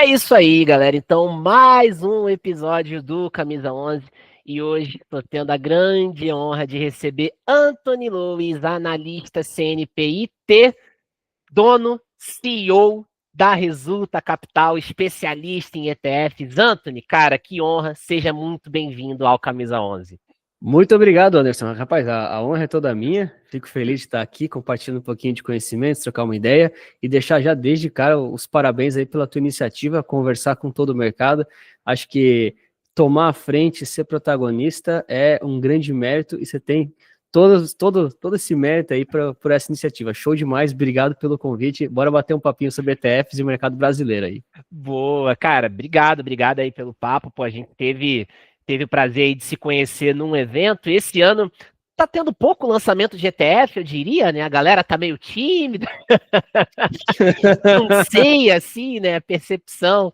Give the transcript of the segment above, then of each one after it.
É isso aí, galera. Então, mais um episódio do Camisa 11. E hoje estou tendo a grande honra de receber Anthony Louis, analista CNPIT, dono, CEO da Resulta Capital, especialista em ETFs. Anthony, cara, que honra. Seja muito bem-vindo ao Camisa 11. Muito obrigado, Anderson. Rapaz, a honra é toda minha. Fico feliz de estar aqui compartilhando um pouquinho de conhecimentos, trocar uma ideia e deixar já desde cara os parabéns aí pela tua iniciativa, conversar com todo o mercado. Acho que tomar a frente, ser protagonista é um grande mérito e você tem todo esse mérito aí por essa iniciativa. Show demais, obrigado pelo convite. Bora bater um papinho sobre ETFs e o mercado brasileiro aí. Boa, cara, obrigado aí pelo papo. Pô, a gente teve o prazer aí de se conhecer num evento. Esse ano tá tendo pouco lançamento de ETF, eu diria, né? A galera tá meio tímida, não sei, assim, né? Percepção.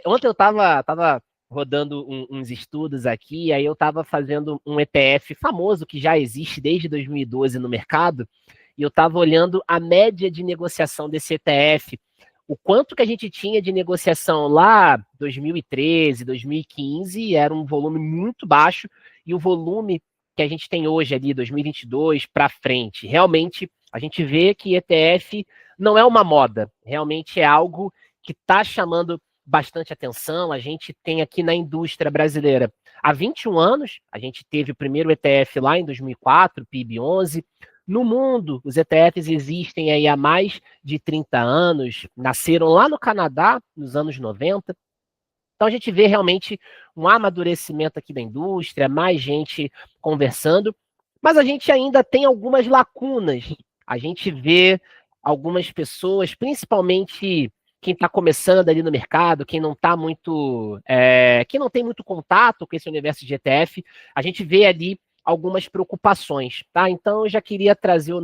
Ontem eu tava rodando uns estudos aqui, aí eu tava fazendo um ETF famoso que já existe desde 2012 no mercado, e eu tava olhando a média de negociação desse ETF. O quanto que a gente tinha de negociação lá 2013, 2015, era um volume muito baixo, e o volume que a gente tem hoje ali, 2022 para frente, realmente a gente vê que ETF não é uma moda, realmente é algo que está chamando bastante atenção. A gente tem aqui na indústria brasileira há 21 anos, a gente teve o primeiro ETF lá em 2004, PIB11. No mundo, os ETFs existem aí há mais de 30 anos, nasceram lá no Canadá, nos anos 90. Então a gente vê realmente um amadurecimento aqui da indústria, mais gente conversando, mas a gente ainda tem algumas lacunas. A gente vê algumas pessoas, principalmente quem está começando ali no mercado, quem não tá muito, quem não tem muito contato com esse universo de ETF, a gente vê ali algumas preocupações, tá? Então eu já queria trazer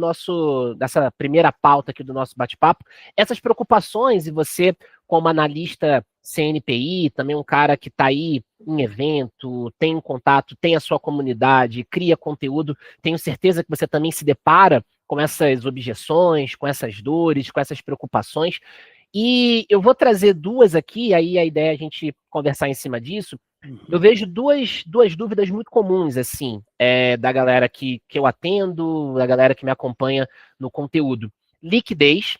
dessa primeira pauta aqui do nosso bate-papo, essas preocupações, e você, como analista CNPI, também um cara que está aí em evento, tem um contato, tem a sua comunidade, cria conteúdo, tenho certeza que você também se depara com essas objeções, com essas dores, com essas preocupações. E eu vou trazer duas aqui, aí a ideia é a gente conversar em cima disso. Eu vejo duas dúvidas muito comuns, assim, da galera que eu atendo, da galera que me acompanha no conteúdo. Liquidez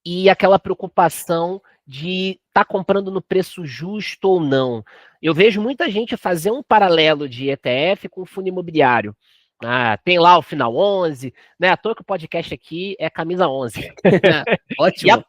e aquela preocupação de estar comprando no preço justo ou não. Eu vejo muita gente fazer um paralelo de ETF com fundo imobiliário. Ah, tem lá o Final 11, né? À toa que o podcast aqui é Camisa 11. Ótimo.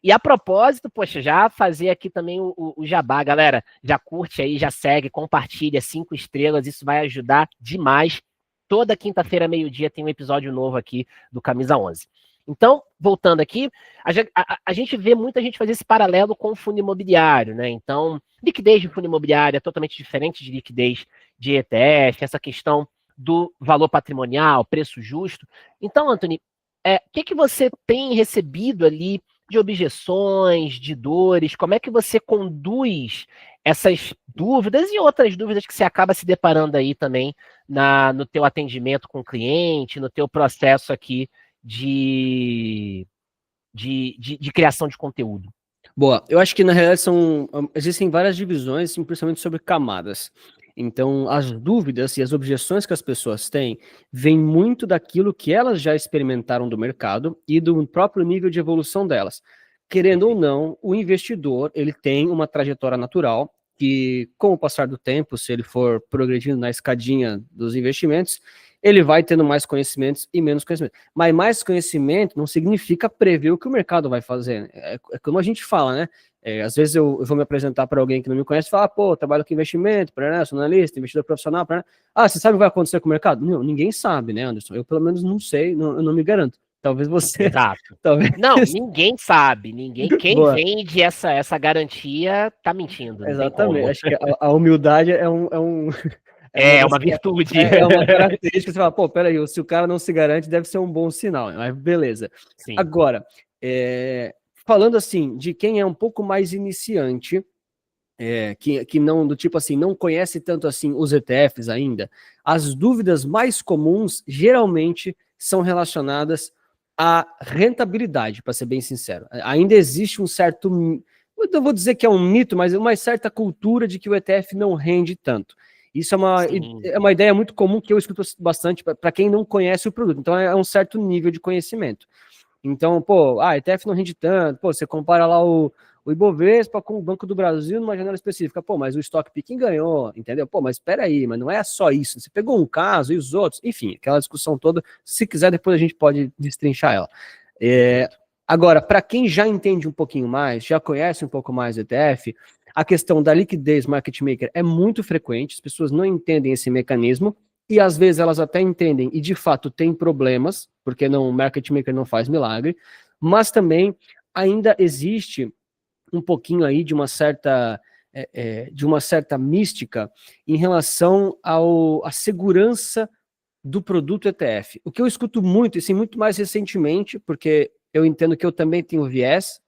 E a propósito, poxa, já fazer aqui também o jabá, galera. Já curte aí, já segue, compartilha, 5 estrelas, isso vai ajudar demais. Toda quinta-feira, meio-dia, tem um episódio novo aqui do Camisa 11. Então, voltando aqui, a gente vê muita gente fazer esse paralelo com o fundo imobiliário, né? Então, liquidez de fundo imobiliário é totalmente diferente de liquidez de ETF, essa questão do valor patrimonial, preço justo. Então, Anthony, o que você tem recebido ali de objeções, de dores? Como é que você conduz essas dúvidas e outras dúvidas que você acaba se deparando aí também no teu atendimento com o cliente, no teu processo aqui de criação de conteúdo? Boa, eu acho que na realidade existem várias divisões, principalmente sobre camadas. Então, as dúvidas e as objeções que as pessoas têm vêm muito daquilo que elas já experimentaram do mercado e do próprio nível de evolução delas. Querendo ou não, o investidor ele tem uma trajetória natural que, com o passar do tempo, se ele for progredindo na escadinha dos investimentos, ele vai tendo mais conhecimentos e menos conhecimento. Mas mais conhecimento não significa prever o que o mercado vai fazer. É como a gente fala, né? Às vezes eu vou me apresentar para alguém que não me conhece e falar, pô, trabalho com investimento, sou analista, investidor profissional, você sabe o que vai acontecer com o mercado? Não, ninguém sabe, né, Anderson? Eu pelo menos não sei, eu não me garanto. Talvez você... Exato. Talvez... Não, ninguém sabe. Quem Boa. vende essa garantia tá mentindo, não tem Exatamente. como. Acho que a humildade é Uma virtude. É uma característica. Você fala, pô, peraí, se o cara não se garante, deve ser um bom sinal. Mas beleza. Sim. Agora, falando assim, de quem é um pouco mais iniciante, que não, do tipo assim, não conhece tanto assim os ETFs ainda, as dúvidas mais comuns geralmente são relacionadas à rentabilidade, para ser bem sincero. Ainda existe um certo eu não vou dizer que é um mito, mas uma certa cultura de que o ETF não rende tanto. Isso é uma ideia muito comum que eu escuto bastante para quem não conhece o produto. Então, é um certo nível de conhecimento. Então, pô, ETF não rende tanto. Pô, você compara lá o Ibovespa com o Banco do Brasil numa janela específica. Pô, mas o Stock Picking ganhou, entendeu? Pô, mas espera aí, mas não é só isso. Você pegou um caso e os outros. Enfim, aquela discussão toda. Se quiser, depois a gente pode destrinchar ela. Agora, para quem já entende um pouquinho mais, já conhece um pouco mais o ETF, a questão da liquidez market maker é muito frequente, as pessoas não entendem esse mecanismo, e às vezes elas até entendem e de fato tem problemas, porque o market maker não faz milagre, mas também ainda existe um pouquinho aí de uma certa mística em relação à segurança do produto ETF. O que eu escuto muito, e sim, muito mais recentemente, porque eu entendo que eu também tenho viés,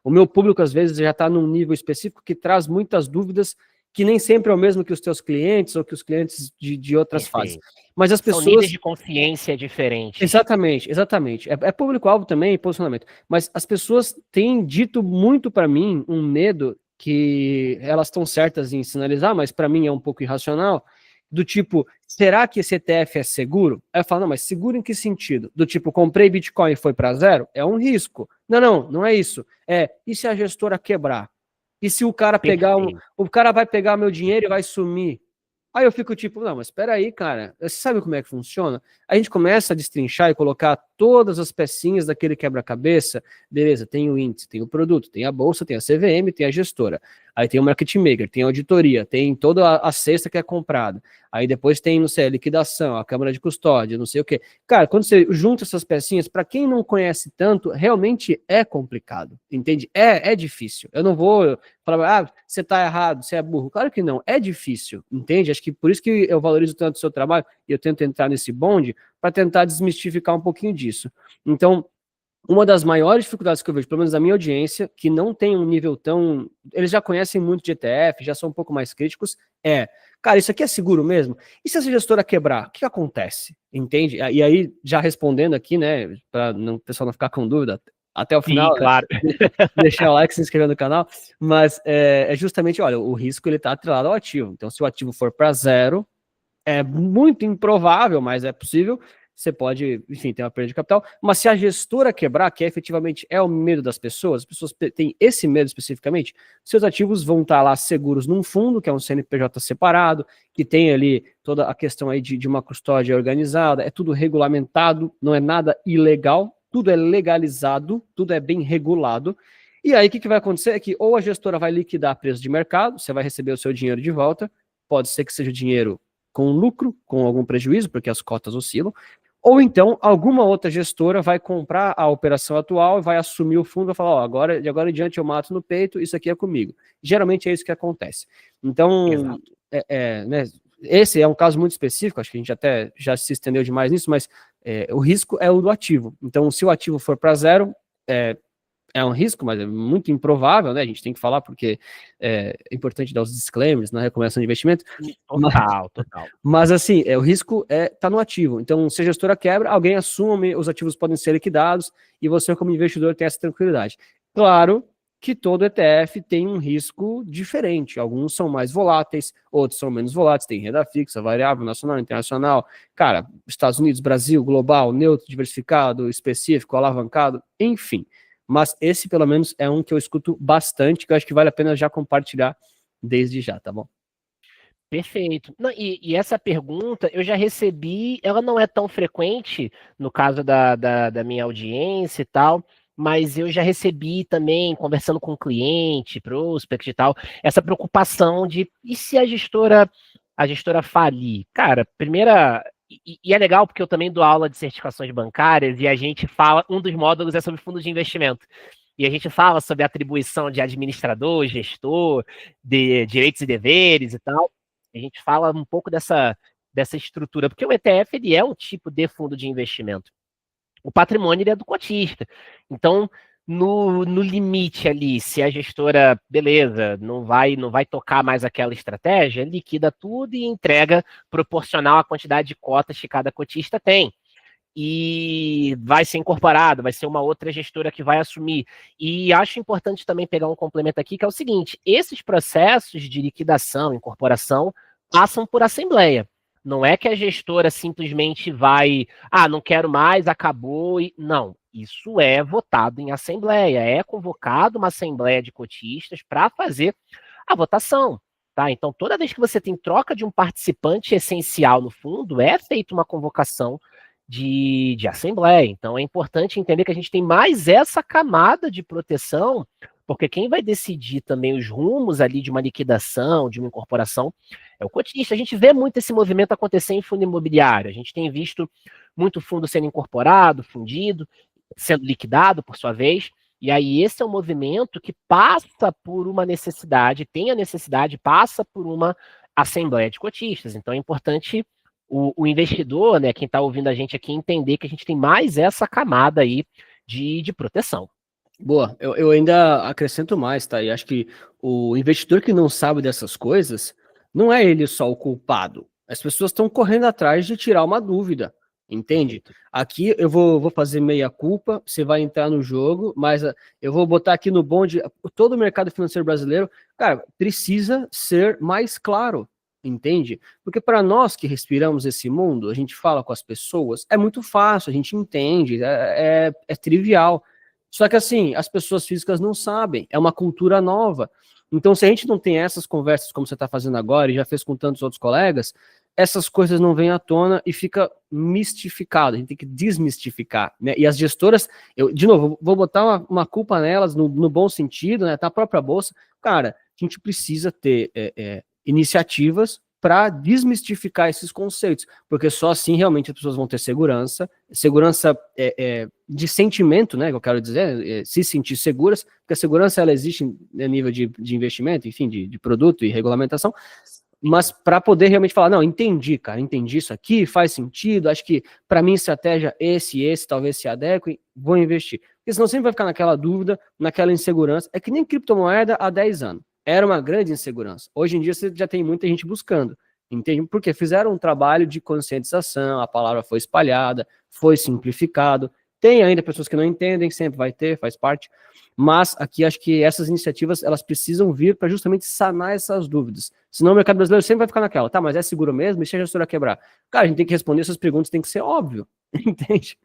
o meu público às vezes já está num nível específico que traz muitas dúvidas que nem sempre é o mesmo que os teus clientes ou que os clientes de outras fases. Mas as pessoas... São níveis de consciência diferentes. Exatamente, exatamente. É público-alvo também, posicionamento. Mas as pessoas têm dito muito para mim um medo que elas estão certas em sinalizar, mas para mim é um pouco irracional, do tipo, será que esse ETF é seguro? Aí eu falo, não, mas seguro em que sentido? Do tipo, comprei Bitcoin e foi para zero? É um risco. Não é isso. E se a gestora quebrar? E se o cara pegar o cara vai pegar meu dinheiro e vai sumir? Aí eu fico tipo, não, mas espera aí, cara, você sabe como é que funciona? A gente começa a destrinchar e colocar todas as pecinhas daquele quebra-cabeça, beleza, tem o índice, tem o produto, tem a bolsa, tem a CVM, tem a gestora, aí tem o market maker, tem a auditoria, tem toda a cesta que é comprada, aí depois tem, não sei, a liquidação, a câmara de custódia, não sei o quê. Cara, quando você junta essas pecinhas, para quem não conhece tanto, realmente é complicado, entende? É difícil. Eu não vou falar, você tá errado, você é burro. Claro que não, é difícil, entende? Acho que por isso que eu valorizo tanto o seu trabalho e eu tento entrar nesse bonde para tentar desmistificar um pouquinho disso. Então, uma das maiores dificuldades que eu vejo, pelo menos da minha audiência, que não tem um nível tão... Eles já conhecem muito de ETF, já são um pouco mais críticos, cara, isso aqui é seguro mesmo? E se essa gestora quebrar, o que acontece? Entende? E aí, já respondendo aqui, né, para o pessoal não ficar com dúvida, até o final, sim, claro. Deixar o like, se inscrever no canal, mas é justamente, olha, o risco ele está atrelado ao ativo. Então, se o ativo for para zero, é muito improvável, mas é possível, você pode, enfim, ter uma perda de capital, mas se a gestora quebrar, que efetivamente é o medo das pessoas, as pessoas têm esse medo especificamente, seus ativos vão estar lá seguros num fundo, que é um CNPJ separado, que tem ali toda a questão aí de uma custódia organizada, é tudo regulamentado, não é nada ilegal, tudo é legalizado, tudo é bem regulado. E aí o que vai acontecer é que ou a gestora vai liquidar a preço de mercado, você vai receber o seu dinheiro de volta, pode ser que seja dinheiro com lucro, com algum prejuízo, porque as cotas oscilam, ou então alguma outra gestora vai comprar a operação atual e vai assumir o fundo e vai falar, de agora em diante eu mato no peito, isso aqui é comigo. Geralmente é isso que acontece. Então, né, esse é um caso muito específico, acho que a gente até já se estendeu demais nisso, mas o risco é o do ativo. Então, se o ativo for para zero, é um risco, mas é muito improvável, né? A gente tem que falar porque é importante dar os disclaimers na recomendação de investimento. Total. Mas assim, o risco tá no ativo. Então, se a gestora quebra, alguém assume, os ativos podem ser liquidados e você, como investidor, tem essa tranquilidade. Claro que todo ETF tem um risco diferente. Alguns são mais voláteis, outros são menos voláteis. Tem renda fixa, variável, nacional, internacional. Cara, Estados Unidos, Brasil, global, neutro, diversificado, específico, alavancado, enfim. Mas esse, pelo menos, é um que eu escuto bastante, que eu acho que vale a pena já compartilhar desde já, tá bom? Perfeito. Não, e essa pergunta eu já recebi, ela não é tão frequente no caso da minha audiência e tal, mas eu já recebi também, conversando com cliente, prospect e tal, essa preocupação de e se a gestora falir? Cara, primeira. E é legal porque eu também dou aula de certificações bancárias e a gente fala, um dos módulos é sobre fundos de investimento. E a gente fala sobre a atribuição de administrador, gestor, de direitos e deveres e tal. A gente fala um pouco dessa estrutura, porque o ETF ele é um tipo de fundo de investimento. O patrimônio ele é do cotista. Então, no limite ali, se a gestora, beleza, não vai tocar mais aquela estratégia, liquida tudo e entrega proporcional à quantidade de cotas que cada cotista tem. e vai ser incorporado, vai ser uma outra gestora que vai assumir. E acho importante também pegar um complemento aqui, que é o seguinte: esses processos de liquidação, incorporação, passam por assembleia. Não é que a gestora simplesmente vai, não quero mais, acabou, e não. Isso é votado em assembleia, é convocado uma assembleia de cotistas para fazer a votação. Tá? Então, toda vez que você tem troca de um participante essencial no fundo, é feita uma convocação de assembleia. Então, é importante entender que a gente tem mais essa camada de proteção, porque quem vai decidir também os rumos ali de uma liquidação, de uma incorporação, é o cotista. A gente vê muito esse movimento acontecer em fundo imobiliário. A gente tem visto muito fundo sendo incorporado, fundido, sendo liquidado, por sua vez. E aí esse é um movimento que passa por uma necessidade, tem a necessidade, passa por uma assembleia de cotistas. Então é importante o investidor, né, quem está ouvindo a gente aqui, entender que a gente tem mais essa camada aí de proteção. Boa, eu ainda acrescento mais, tá? E acho que o investidor que não sabe dessas coisas, não é ele só o culpado. As pessoas estão correndo atrás de tirar uma dúvida, entende? Aqui eu vou fazer meia culpa, você vai entrar no jogo, mas eu vou botar aqui no bonde, todo o mercado financeiro brasileiro, cara, precisa ser mais claro, entende? Porque para nós que respiramos esse mundo, a gente fala com as pessoas, é muito fácil, a gente entende, é trivial. Só que assim, as pessoas físicas não sabem, é uma cultura nova. Então, se a gente não tem essas conversas como você está fazendo agora e já fez com tantos outros colegas, essas coisas não vêm à tona e fica mistificado. A gente tem que desmistificar, né? E as gestoras, de novo, vou botar uma culpa nelas no bom sentido, né? Tá a própria bolsa. Cara, a gente precisa ter iniciativas para desmistificar esses conceitos, porque só assim realmente as pessoas vão ter segurança de sentimento, né, que eu quero dizer, se sentir seguras, porque a segurança ela existe a nível de investimento, enfim, de produto e regulamentação, mas para poder realmente falar, não, entendi, cara, entendi isso aqui, faz sentido, acho que para minha estratégia esse talvez se adeque, vou investir. Porque senão sempre vai ficar naquela dúvida, naquela insegurança, é que nem criptomoeda há 10 anos. Era uma grande insegurança. Hoje em dia você já tem muita gente buscando, entende? Porque fizeram um trabalho de conscientização, a palavra foi espalhada, foi simplificado. Tem ainda pessoas que não entendem, sempre vai ter, faz parte. Mas aqui acho que essas iniciativas elas precisam vir para justamente sanar essas dúvidas. Senão o mercado brasileiro sempre vai ficar naquela, tá, mas é seguro mesmo? E se a gestora quebrar? Cara, a gente tem que responder essas perguntas, tem que ser óbvio, entende?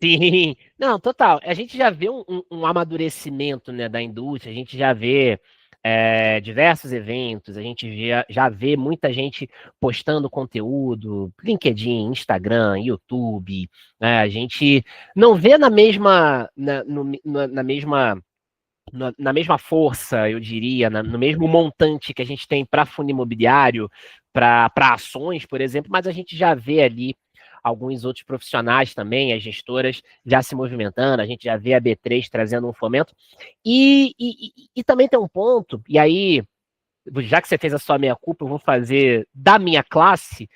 Sim, não, total. A gente já vê um amadurecimento, né, da indústria, a gente já vê diversos eventos, a gente já vê muita gente postando conteúdo, LinkedIn, Instagram, YouTube, né, a gente não vê na mesma, na mesma força, eu diria, no mesmo montante que a gente tem para fundo imobiliário, para ações, por exemplo, mas a gente já vê ali alguns outros profissionais também, as gestoras já se movimentando, a gente já vê a B3 trazendo um fomento. E também tem um ponto, e aí, já que você fez a sua meia-culpa, eu vou fazer da minha classe,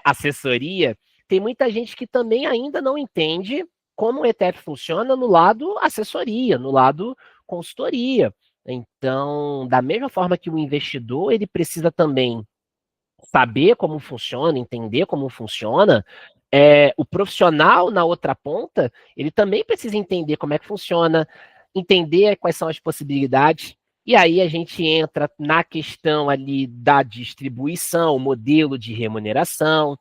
assessoria, tem muita gente que também ainda não entende como o ETF funciona no lado assessoria, no lado consultoria. Então, da mesma forma que o investidor, ele precisa também saber como funciona, entender como funciona, o profissional na outra ponta, ele também precisa entender como é que funciona, entender quais são as possibilidades, e aí a gente entra na questão ali da distribuição, o modelo de remuneração.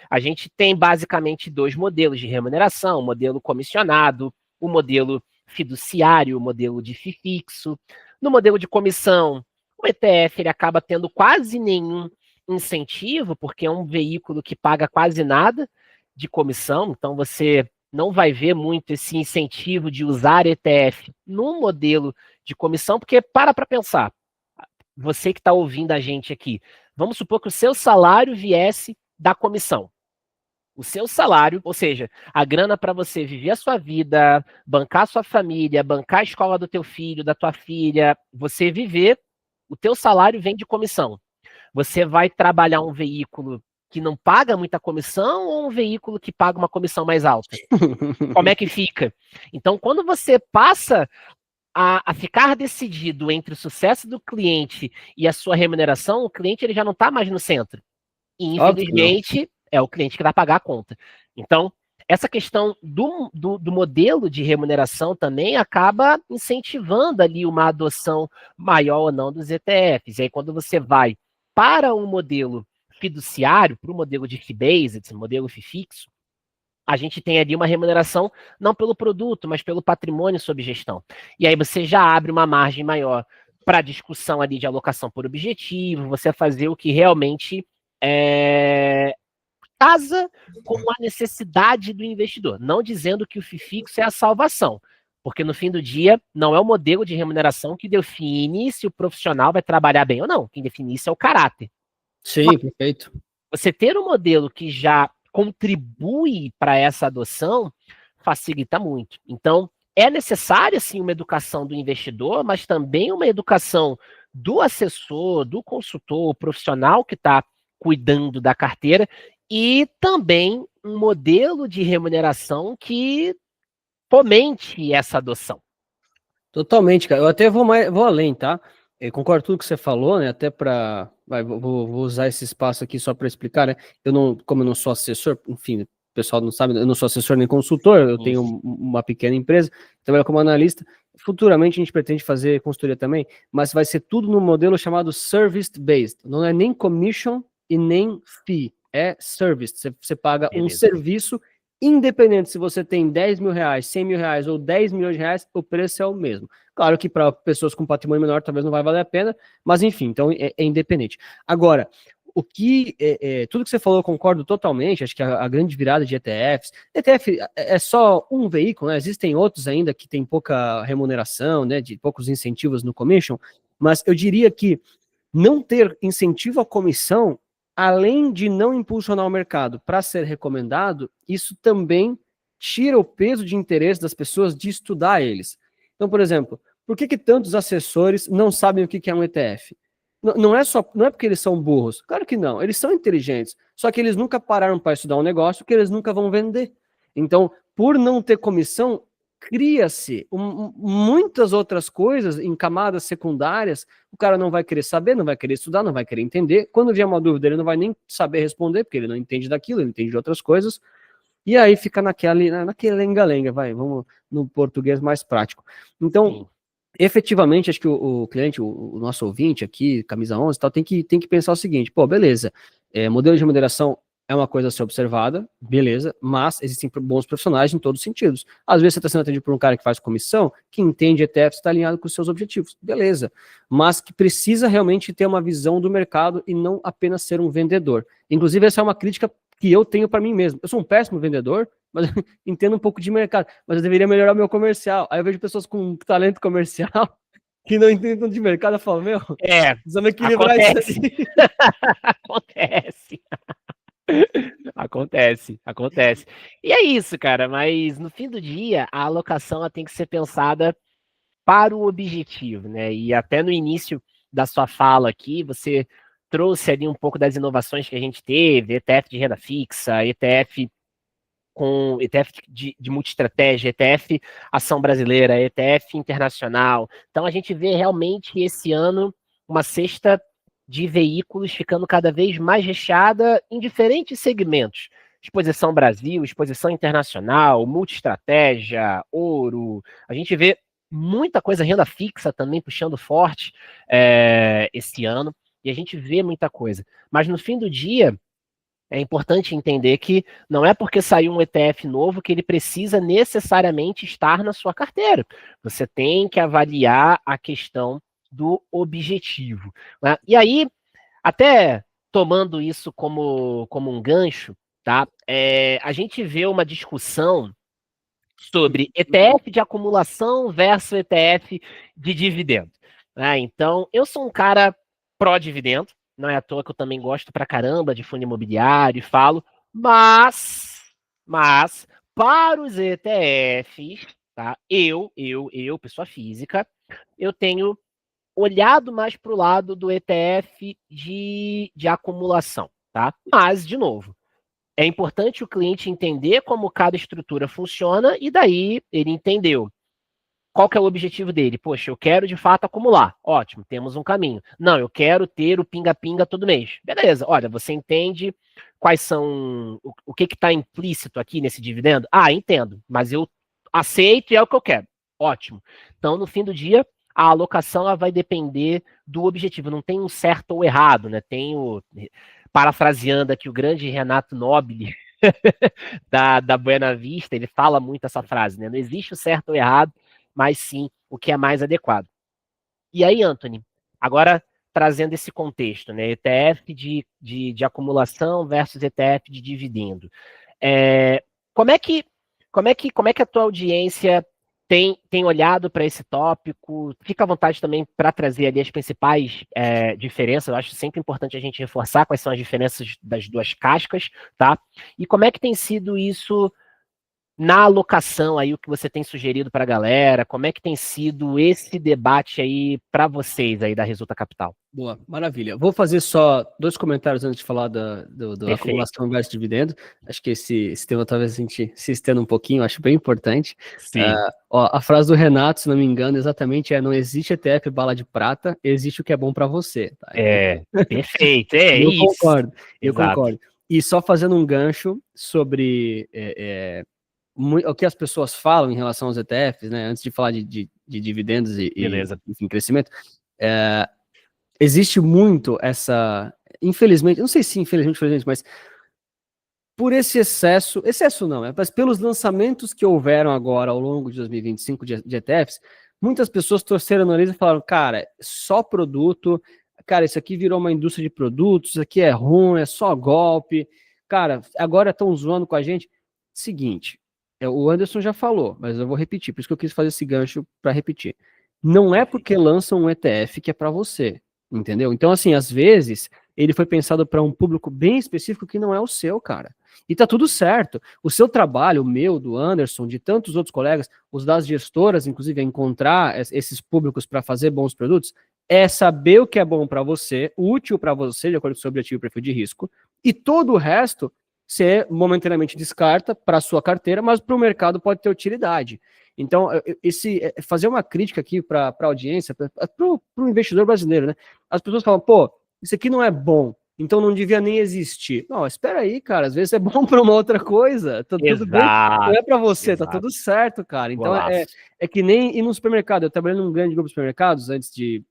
A gente tem basicamente dois modelos de remuneração, o modelo comissionado, o modelo fiduciário, o modelo de FII fixo. No modelo de comissão, o ETF ele acaba tendo quase nenhum incentivo, porque é um veículo que paga quase nada de comissão, então você não vai ver muito esse incentivo de usar ETF no modelo de comissão, porque para pensar, você que está ouvindo a gente aqui, vamos supor que o seu salário viesse da comissão. O seu salário, ou seja, a grana para você viver a sua vida, bancar a sua família, bancar a escola do teu filho, da tua filha, você viver, o teu salário vem de comissão. Você vai trabalhar um veículo que não paga muita comissão ou um veículo que paga uma comissão mais alta? Como é que fica? Então, quando você passa a ficar decidido entre o sucesso do cliente e a sua remuneração, o cliente ele já não está mais no centro. E, infelizmente, é o cliente que vai pagar a conta. Então, essa questão do modelo de remuneração também acaba incentivando ali uma adoção maior ou não dos ETFs. E aí, quando você vai para um modelo fiduciário, para o modelo de fee-based, modelo fee fixo, a gente tem ali uma remuneração não pelo produto, mas pelo patrimônio sob gestão. E aí você já abre uma margem maior para discussão ali de alocação por objetivo, você fazer o que realmente casa com a necessidade do investidor. Não dizendo que o FII fixo é a salvação, porque no fim do dia não é o modelo de remuneração que define se o profissional vai trabalhar bem ou não. Quem define isso é o caráter. Sim, Mas perfeito. você ter um modelo que já contribui para essa adoção facilita muito. Então, é necessária sim uma educação do investidor, mas também uma educação do assessor, do consultor, o profissional que está cuidando da carteira, e também um modelo de remuneração que fomente essa adoção. Totalmente, cara. Eu até vou além, tá? Eu concordo com tudo que você falou, né? Até para. Vou usar esse espaço aqui só para explicar, né? Como eu não sou assessor, enfim, o pessoal não sabe, eu não sou assessor nem consultor, eu tenho uma pequena empresa, trabalho como analista. Futuramente a gente pretende fazer consultoria também, mas vai ser tudo no modelo chamado service-based. Não é nem commission e nem fee, é service. Você paga um serviço. Independente se você tem 10 mil reais, 100 mil reais ou 10 milhões de reais, o preço é o mesmo. Claro que para pessoas com patrimônio menor talvez não vai valer a pena, mas enfim, então é independente. Agora, tudo que você falou eu concordo totalmente, acho que a grande virada de ETFs, ETF é só um veículo, né? Existem outros ainda que tem pouca remuneração, né, de poucos incentivos no commission, mas eu diria que não ter incentivo à comissão, além de não impulsionar o mercado para ser recomendado, isso também tira o peso de interesse das pessoas de estudar eles. Então, por exemplo, por que tantos assessores não sabem o que é um ETF? Não é porque eles são burros. Claro que não, eles são inteligentes. Só que eles nunca pararam para estudar um negócio que eles nunca vão vender. Então, por não ter comissão, cria-se muitas outras coisas em camadas secundárias. O cara não vai querer saber, não vai querer estudar, não vai querer entender. Quando vier uma dúvida, ele não vai nem saber responder, porque ele não entende daquilo, ele entende de outras coisas. E aí fica naquele lenga-lenga, vamos no português mais prático. Então, efetivamente, acho que o cliente, o nosso ouvinte aqui, camisa 11 e tal, tem que pensar o seguinte, pô, beleza, modelo de remuneração é uma coisa a ser observada, beleza, mas existem bons profissionais em todos os sentidos. Às vezes você está sendo atendido por um cara que faz comissão, que entende ETFs, está alinhado com os seus objetivos, beleza, mas que precisa realmente ter uma visão do mercado e não apenas ser um vendedor. Inclusive, essa é uma crítica que eu tenho para mim mesmo. Eu sou um péssimo vendedor, mas entendo um pouco de mercado, mas eu deveria melhorar o meu comercial. Aí eu vejo pessoas com talento comercial que não entendem de mercado, eu falo, meu, precisamos equilibrar acontece. isso aí. Acontece. E é isso, cara, mas no fim do dia, a alocação ela tem que ser pensada para o objetivo, né? E até no início da sua fala aqui, você trouxe ali um pouco das inovações que a gente teve, ETF de renda fixa, ETF de multiestratégia, ETF ação brasileira, ETF internacional. Então a gente vê realmente esse ano uma cesta de veículos ficando cada vez mais recheada em diferentes segmentos. Exposição Brasil, exposição internacional, multiestratégia, ouro. A gente vê muita coisa, renda fixa também puxando forte esse ano. E a gente vê muita coisa. Mas no fim do dia, é importante entender que não é porque saiu um ETF novo que ele precisa necessariamente estar na sua carteira. Você tem que avaliar a questão do objetivo, né? E aí, até tomando isso como um gancho, tá? A gente vê uma discussão sobre ETF de acumulação versus ETF de dividendo, né? Então, eu sou um cara pró-dividendo, não é à toa que eu também gosto pra caramba de fundo imobiliário e falo, mas para os ETFs, tá? Pessoa física, eu tenho olhado mais para o lado do ETF de acumulação, tá? Mas, de novo, é importante o cliente entender como cada estrutura funciona e daí ele entendeu. Qual que é o objetivo dele? Poxa, eu quero de fato acumular. Ótimo, temos um caminho. Não, eu quero ter o pinga-pinga todo mês. Beleza, olha, você entende quais são, o que está implícito aqui nesse dividendo? Ah, entendo, mas eu aceito e é o que eu quero. Ótimo. Então, no fim do dia, a alocação ela vai depender do objetivo, não tem um certo ou errado, né? Tem o, parafraseando aqui o grande Renato Nobile, da Buena Vista, ele fala muito essa frase, né? Não existe o certo ou errado, mas sim o que é mais adequado. E aí, Anthony, agora trazendo esse contexto, né? ETF de acumulação versus ETF de dividendo. Como é que a tua audiência tem olhado para esse tópico? Fica à vontade também para trazer ali as principais diferenças. Eu acho sempre importante a gente reforçar quais são as diferenças das duas cascas, tá? E como é que tem sido isso na alocação aí, o que você tem sugerido para a galera? Como é que tem sido esse debate aí para vocês aí da Resulta Capital? Boa, maravilha. Vou fazer só 2 comentários antes de falar da acumulação versus dividendo. Acho que esse tema talvez a gente se estenda um pouquinho, acho bem importante. Sim. A frase do Renato, se não me engano, exatamente não existe ETF bala de prata, existe o que é bom para você. Tá? Perfeito, eu isso. Concordo, eu Exato. concordo. E só fazendo um gancho sobre o que as pessoas falam em relação aos ETFs, né? Antes de falar de dividendos e enfim, crescimento, existe muito essa, infelizmente, não sei se infelizmente, mas por esse excesso não, mas pelos lançamentos que houveram agora ao longo de 2025 de ETFs, muitas pessoas torceram o nariz e falaram, cara, só produto, cara, isso aqui virou uma indústria de produtos, isso aqui é ruim, é só golpe, cara, agora estão zoando com a gente. Seguinte, o Anderson já falou, mas eu vou repetir, por isso que eu quis fazer esse gancho para repetir. Não é porque lançam um ETF que é para você, entendeu? Então, assim, às vezes, ele foi pensado para um público bem específico que não é o seu, cara. E tá tudo certo. O seu trabalho, o meu, do Anderson, de tantos outros colegas, os das gestoras, inclusive, é encontrar esses públicos para fazer bons produtos, é saber o que é bom para você, útil para você, de acordo com o seu objetivo e perfil de risco, e todo o resto você momentaneamente descarta para a sua carteira, mas para o mercado pode ter utilidade. Então, fazer uma crítica aqui para a audiência, para o investidor brasileiro, né? As pessoas falam, pô, isso aqui não é bom, então não devia nem existir. Não, espera aí, cara, às vezes é bom para uma outra coisa, tá tudo bem, não é para você, tá tudo certo, cara. Então, é que nem ir no supermercado. Eu trabalhei num grande grupo de supermercados antes de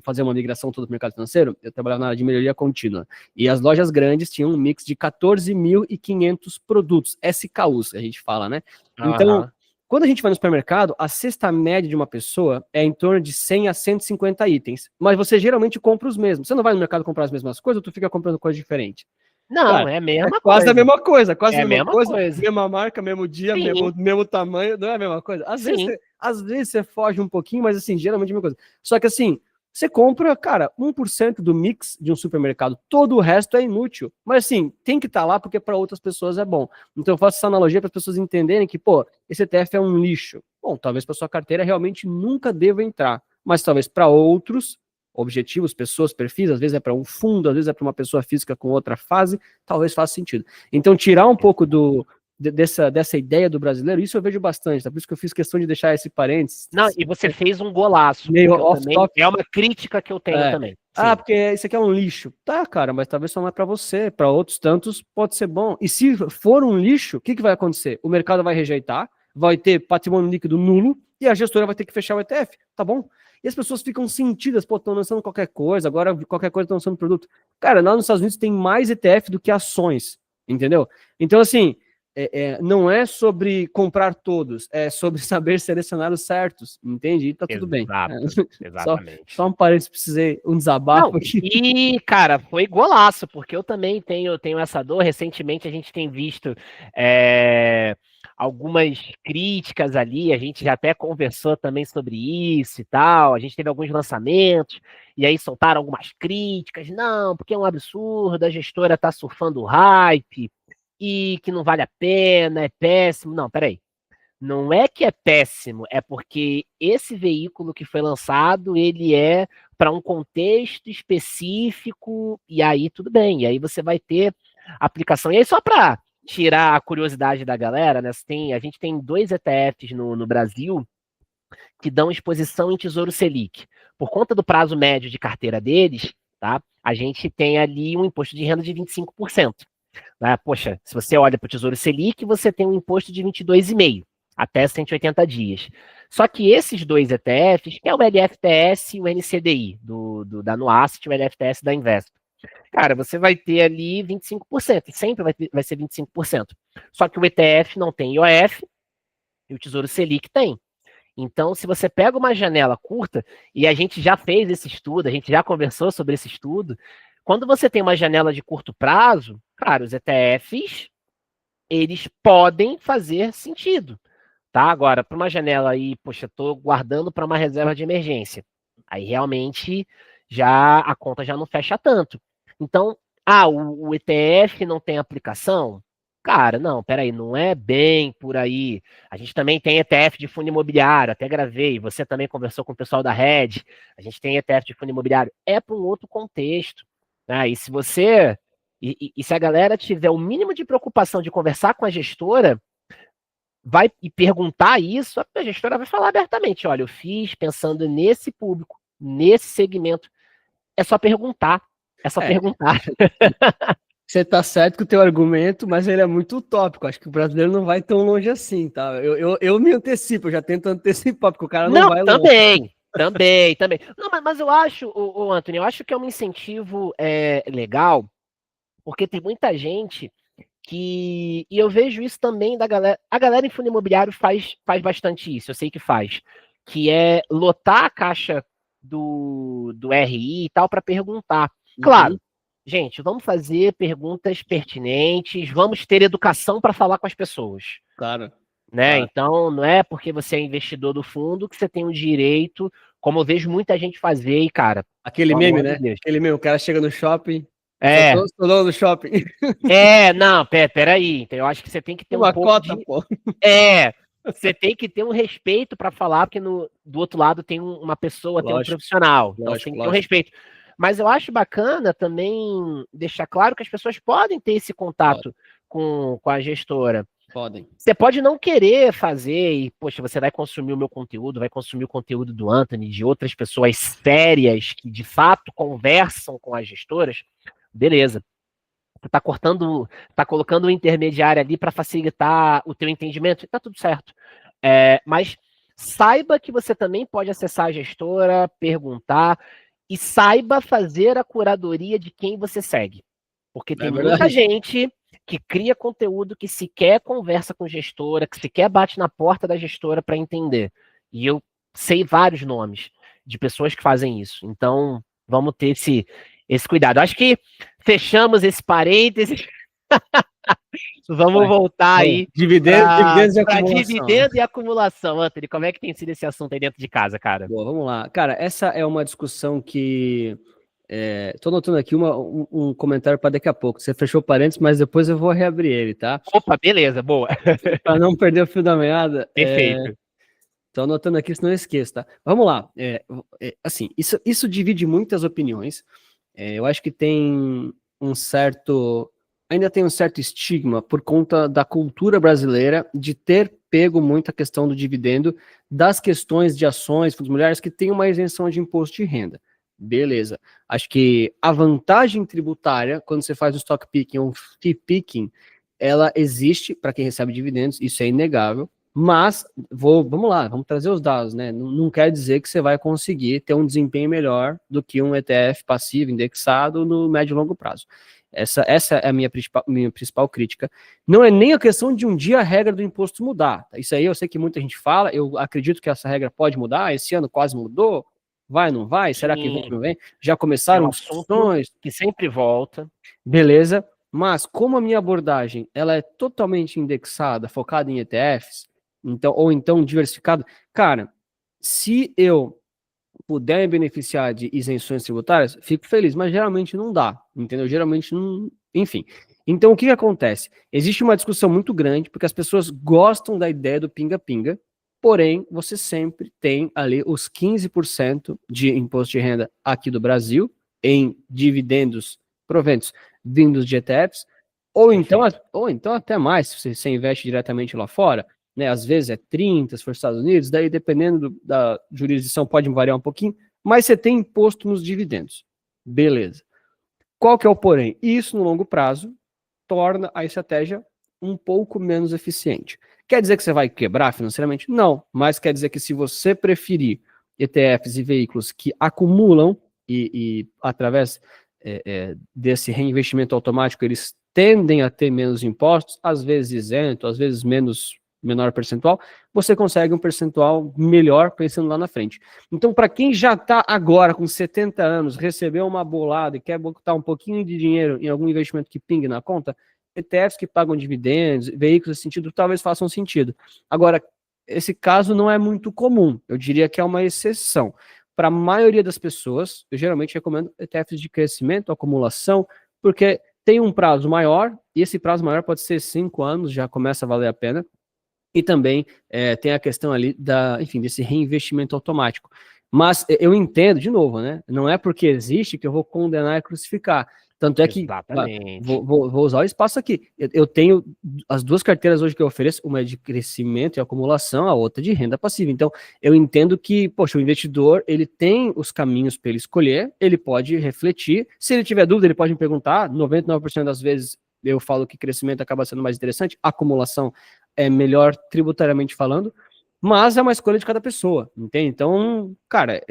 fazer uma migração todo o mercado financeiro, eu trabalhava na área de melhoria contínua. E as lojas grandes tinham um mix de 14.500 produtos, SKUs, a gente fala, né? Então, quando a gente vai no supermercado, a cesta média de uma pessoa é em torno de 100 a 150 itens. Mas você geralmente compra os mesmos. Você não vai no mercado comprar as mesmas coisas ou tu fica comprando coisas diferentes? Não, cara, é a mesma coisa. Quase a mesma coisa, quase a mesma coisa. Mesma marca, mesmo dia, mesmo tamanho, não é a mesma coisa? Às vezes você foge um pouquinho, mas assim, geralmente é a mesma coisa. Só que assim, você compra, cara, 1% do mix de um supermercado, todo o resto é inútil. Mas assim, tem que estar lá porque para outras pessoas é bom. Então eu faço essa analogia para as pessoas entenderem que, pô, esse ETF é um lixo. Bom, talvez para sua carteira realmente nunca deva entrar, mas talvez para outros objetivos, pessoas, perfis, às vezes é para um fundo, às vezes é para uma pessoa física com outra fase, talvez faça sentido. Então tirar um pouco dessa ideia do brasileiro, isso eu vejo bastante, tá? Por isso que eu fiz questão de deixar esse parênteses. Não, e você fez um golaço. Meio off-top. É uma crítica que eu tenho também. Sim. Porque isso aqui é um lixo. Tá, cara, mas talvez só não é para você. Para outros tantos pode ser bom. E se for um lixo, o que vai acontecer? O mercado vai rejeitar, vai ter patrimônio líquido nulo e a gestora vai ter que fechar o ETF, tá bom? E as pessoas ficam sentidas, pô, estão lançando qualquer coisa, agora qualquer coisa estão lançando produto. Cara, lá nos Estados Unidos tem mais ETF do que ações, entendeu? Então, assim, não é sobre comprar todos, é sobre saber selecionar os certos, entende? E tá tudo bem. Exatamente. Só um parênteses, precisei um desabafo aqui. E, cara, foi golaço, porque eu também tenho essa dor. Recentemente a gente tem visto algumas críticas ali, a gente já até conversou também sobre isso e tal, a gente teve alguns lançamentos, e aí soltaram algumas críticas, não, porque é um absurdo, a gestora tá surfando o hype, e que não vale a pena, é péssimo. Não, peraí. Não é que é péssimo, é porque esse veículo que foi lançado, ele é para um contexto específico, e aí tudo bem, e aí você vai ter aplicação. E aí, só para tirar a curiosidade da galera, né? A gente tem 2 ETFs no Brasil que dão exposição em Tesouro Selic. Por conta do prazo médio de carteira deles, tá? A gente tem ali um imposto de renda de 25%. Né? Poxa, se você olha para o Tesouro Selic, você tem um imposto de 22,5 até 180 dias. Só que esses dois ETFs, que é o LFTS e o NCDI, da Nuasset e o LFTS da Investo, cara, você vai ter ali 25%, e sempre vai ser 25%. Só que o ETF não tem IOF e o Tesouro Selic tem. Então, se você pega uma janela curta, e a gente já fez esse estudo, a gente já conversou sobre esse estudo, quando você tem uma janela de curto prazo, cara, os ETFs, eles podem fazer sentido, tá? Agora, para uma janela aí, poxa, estou guardando para uma reserva de emergência. Aí realmente já a conta já não fecha tanto. Então, o ETF não tem aplicação? Cara, não, peraí, não é bem por aí. A gente também tem ETF de fundo imobiliário, até gravei, você também conversou com o pessoal da Red, a gente tem ETF de fundo imobiliário, é para um outro contexto. Né? E se você. E se a galera tiver o mínimo de preocupação de conversar com a gestora, vai e perguntar isso, a gestora vai falar abertamente: olha, eu fiz pensando nesse público, nesse segmento. É só perguntar. É só perguntar. Você tá certo com o teu argumento, mas ele é muito utópico. Acho que o brasileiro não vai tão longe assim, tá? Eu me antecipo, eu já tento antecipar, porque o cara não vai longe. Também. Não, mas eu acho, o Anthony, eu acho que é um incentivo legal, porque tem muita gente e eu vejo isso também da galera. A galera em fundo imobiliário faz bastante isso, eu sei que faz. Que é lotar a caixa do RI e tal para perguntar. Claro, gente, vamos fazer perguntas pertinentes, vamos ter educação para falar com as pessoas. Claro. Né? Claro. Então, não é porque você é investidor do fundo que você tem o direito, como eu vejo muita gente fazer, e, cara. Aquele meme, né? Aquele meme, o cara chega no shopping. Sou dono do shopping. Não, peraí. Então, eu acho que você tem que ter uma cota, pô. Você tem que ter um respeito para falar, porque do outro lado tem uma pessoa, tem um profissional. Então, você tem que ter um respeito. Mas eu acho bacana também deixar claro que as pessoas podem ter esse contato com a gestora. Podem. Você pode não querer fazer e, poxa, você vai consumir o meu conteúdo, vai consumir o conteúdo do Anthony, de outras pessoas sérias que, de fato, conversam com as gestoras. Beleza. Você tá colocando um intermediário ali para facilitar o teu entendimento, e tá tudo certo. Mas saiba que você também pode acessar a gestora, perguntar, e saiba fazer a curadoria de quem você segue. Porque tem muita gente que cria conteúdo que sequer conversa com gestora, que sequer bate na porta da gestora para entender. E eu sei vários nomes de pessoas que fazem isso. Então, vamos ter esse cuidado. Acho que fechamos esse parênteses. Vamos voltar aí. Dividendos e acumulação. Dividendo e acumulação, Anthony. Como é que tem sido esse assunto aí dentro de casa, cara? Boa, vamos lá. Cara, essa é uma discussão que... tô anotando aqui um comentário para daqui a pouco. Você fechou parênteses, mas depois eu vou reabrir ele, tá? Opa, beleza, boa. Para não perder o fio da meada. Perfeito. Tô anotando aqui, senão eu esqueço, tá? Vamos lá. Assim, isso divide muitas opiniões. Eu acho que tem ainda tem um certo estigma por conta da cultura brasileira de ter pego muito a questão do dividendo das questões de ações, fundos imobiliários que tem uma isenção de imposto de renda. Beleza. Acho que a vantagem tributária, quando você faz um stock picking ou um fee picking, ela existe para quem recebe dividendos, isso é inegável, mas vamos lá, vamos trazer os dados, né? Não quer dizer que você vai conseguir ter um desempenho melhor do que um ETF passivo indexado no médio e longo prazo. Essa é a minha principal crítica. Não é nem a questão de um dia a regra do imposto mudar. Isso aí eu sei que muita gente fala, eu acredito que essa regra pode mudar, esse ano quase mudou, vai, não vai? Será que vem, não vem? Já começaram discussões que sempre volta. Beleza, mas como a minha abordagem ela é totalmente indexada, focada em ETFs, ou então diversificada, cara, se eu puder me beneficiar de isenções tributárias, fico feliz, mas geralmente não dá, entendeu? Geralmente não, enfim. Então o que acontece? Existe uma discussão muito grande, porque as pessoas gostam da ideia do pinga-pinga, porém, você sempre tem ali os 15% de imposto de renda aqui do Brasil, em dividendos, proventos vindos de ETFs, ou então até mais, se você investe diretamente lá fora, né? Às vezes é 30, se for Estados Unidos, daí dependendo da jurisdição pode variar um pouquinho, mas você tem imposto nos dividendos. Beleza. Qual que é o porém? Isso no longo prazo torna a estratégia um pouco menos eficiente. Quer dizer que você vai quebrar financeiramente? Não, mas quer dizer que se você preferir ETFs e veículos que acumulam e através desse reinvestimento automático, eles tendem a ter menos impostos, às vezes isento, às vezes menor percentual, você consegue um percentual melhor pensando lá na frente. Então, para quem já está agora com 70 anos, recebeu uma bolada e quer botar um pouquinho de dinheiro em algum investimento que pingue na conta, ETFs que pagam dividendos, veículos nesse sentido, talvez façam sentido. Agora, esse caso não é muito comum, eu diria que é uma exceção. Para a maioria das pessoas, eu geralmente recomendo ETFs de crescimento, acumulação, porque tem um prazo maior, e esse prazo maior pode ser 5 anos, já começa a valer a pena, e também tem a questão ali enfim, desse reinvestimento automático. Mas eu entendo, de novo, né? Não é porque existe que eu vou condenar e crucificar. Tanto é que vou usar o espaço aqui. Eu tenho as duas carteiras hoje que eu ofereço, uma é de crescimento e acumulação, a outra de renda passiva. Então, eu entendo que, poxa, o investidor, ele tem os caminhos para ele escolher, ele pode refletir. Se ele tiver dúvida, ele pode me perguntar. 99% das vezes eu falo que crescimento acaba sendo mais interessante, acumulação é melhor tributariamente falando, mas é uma escolha de cada pessoa, entende? Então, cara,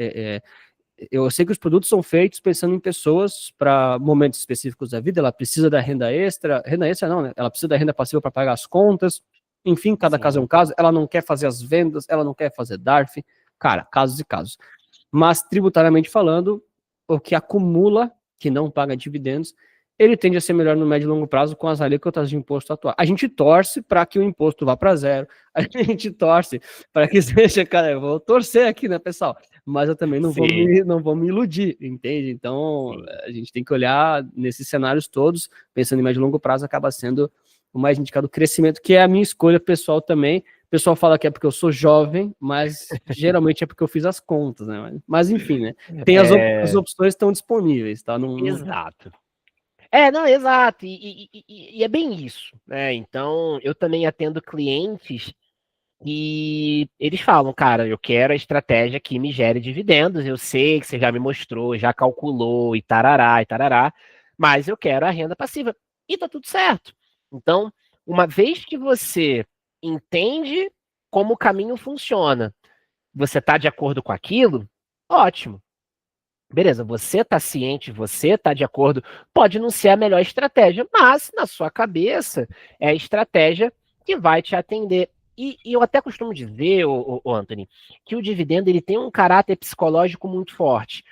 eu sei que os produtos são feitos pensando em pessoas para momentos específicos da vida, ela precisa da renda extra não, né? Ela precisa da renda passiva para pagar as contas, enfim, cada caso é um caso, ela não quer fazer as vendas, ela não quer fazer DARF, cara, casos e casos. Mas tributariamente falando, o que acumula, que não paga dividendos, ele tende a ser melhor no médio e longo prazo com as alíquotas de imposto atual. A gente torce para que o imposto vá para zero, a gente torce para que seja, cara, eu vou torcer aqui, né, pessoal? Mas eu também não vou me iludir, entende? Então, a gente tem que olhar nesses cenários todos, pensando em médio e longo prazo, acaba sendo o mais indicado crescimento, que é a minha escolha pessoal também. O pessoal fala que é porque eu sou jovem, mas geralmente é porque eu fiz as contas, né? Mas enfim, né? Tem as opções estão disponíveis, tá? Exato. Não, exato, e é bem isso, né? Então, eu também atendo clientes e eles falam, cara, eu quero a estratégia que me gere dividendos, eu sei que você já me mostrou, já calculou e tarará, mas eu quero a renda passiva. E tá tudo certo. Então, uma vez que você entende como o caminho funciona, você tá de acordo com aquilo, ótimo. Beleza, você tá ciente, você tá de acordo, pode não ser a melhor estratégia, mas na sua cabeça é a estratégia que vai te atender. E eu até costumo dizer, Anthony, que o dividendo ele tem um caráter psicológico muito forte,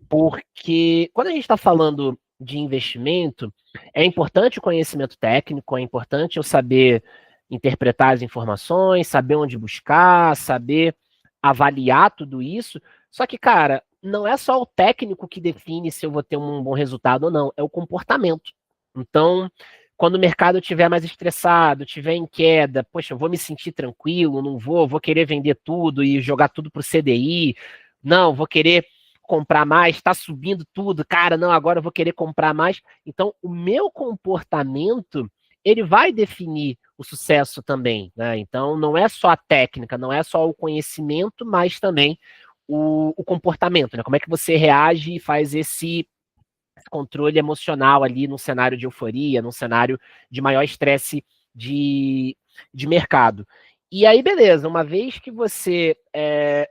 porque quando a gente está falando de investimento, é importante o conhecimento técnico, é importante eu saber interpretar as informações, saber onde buscar, saber avaliar tudo isso. Só que, cara, não é só o técnico que define se eu vou ter um bom resultado ou não, é o comportamento. Então, quando o mercado estiver mais estressado, estiver em queda, poxa, eu vou me sentir tranquilo, não vou querer vender tudo e jogar tudo para o CDI, não, vou querer comprar mais, está subindo tudo, cara, não, agora eu vou querer comprar mais. Então, o meu comportamento, ele vai definir o sucesso também, né? Então, não é só a técnica, não é só o conhecimento, mas também o comportamento, né? Como é que você reage e faz esse controle emocional ali num cenário de euforia, num cenário de maior estresse de mercado. E aí, beleza, uma vez que você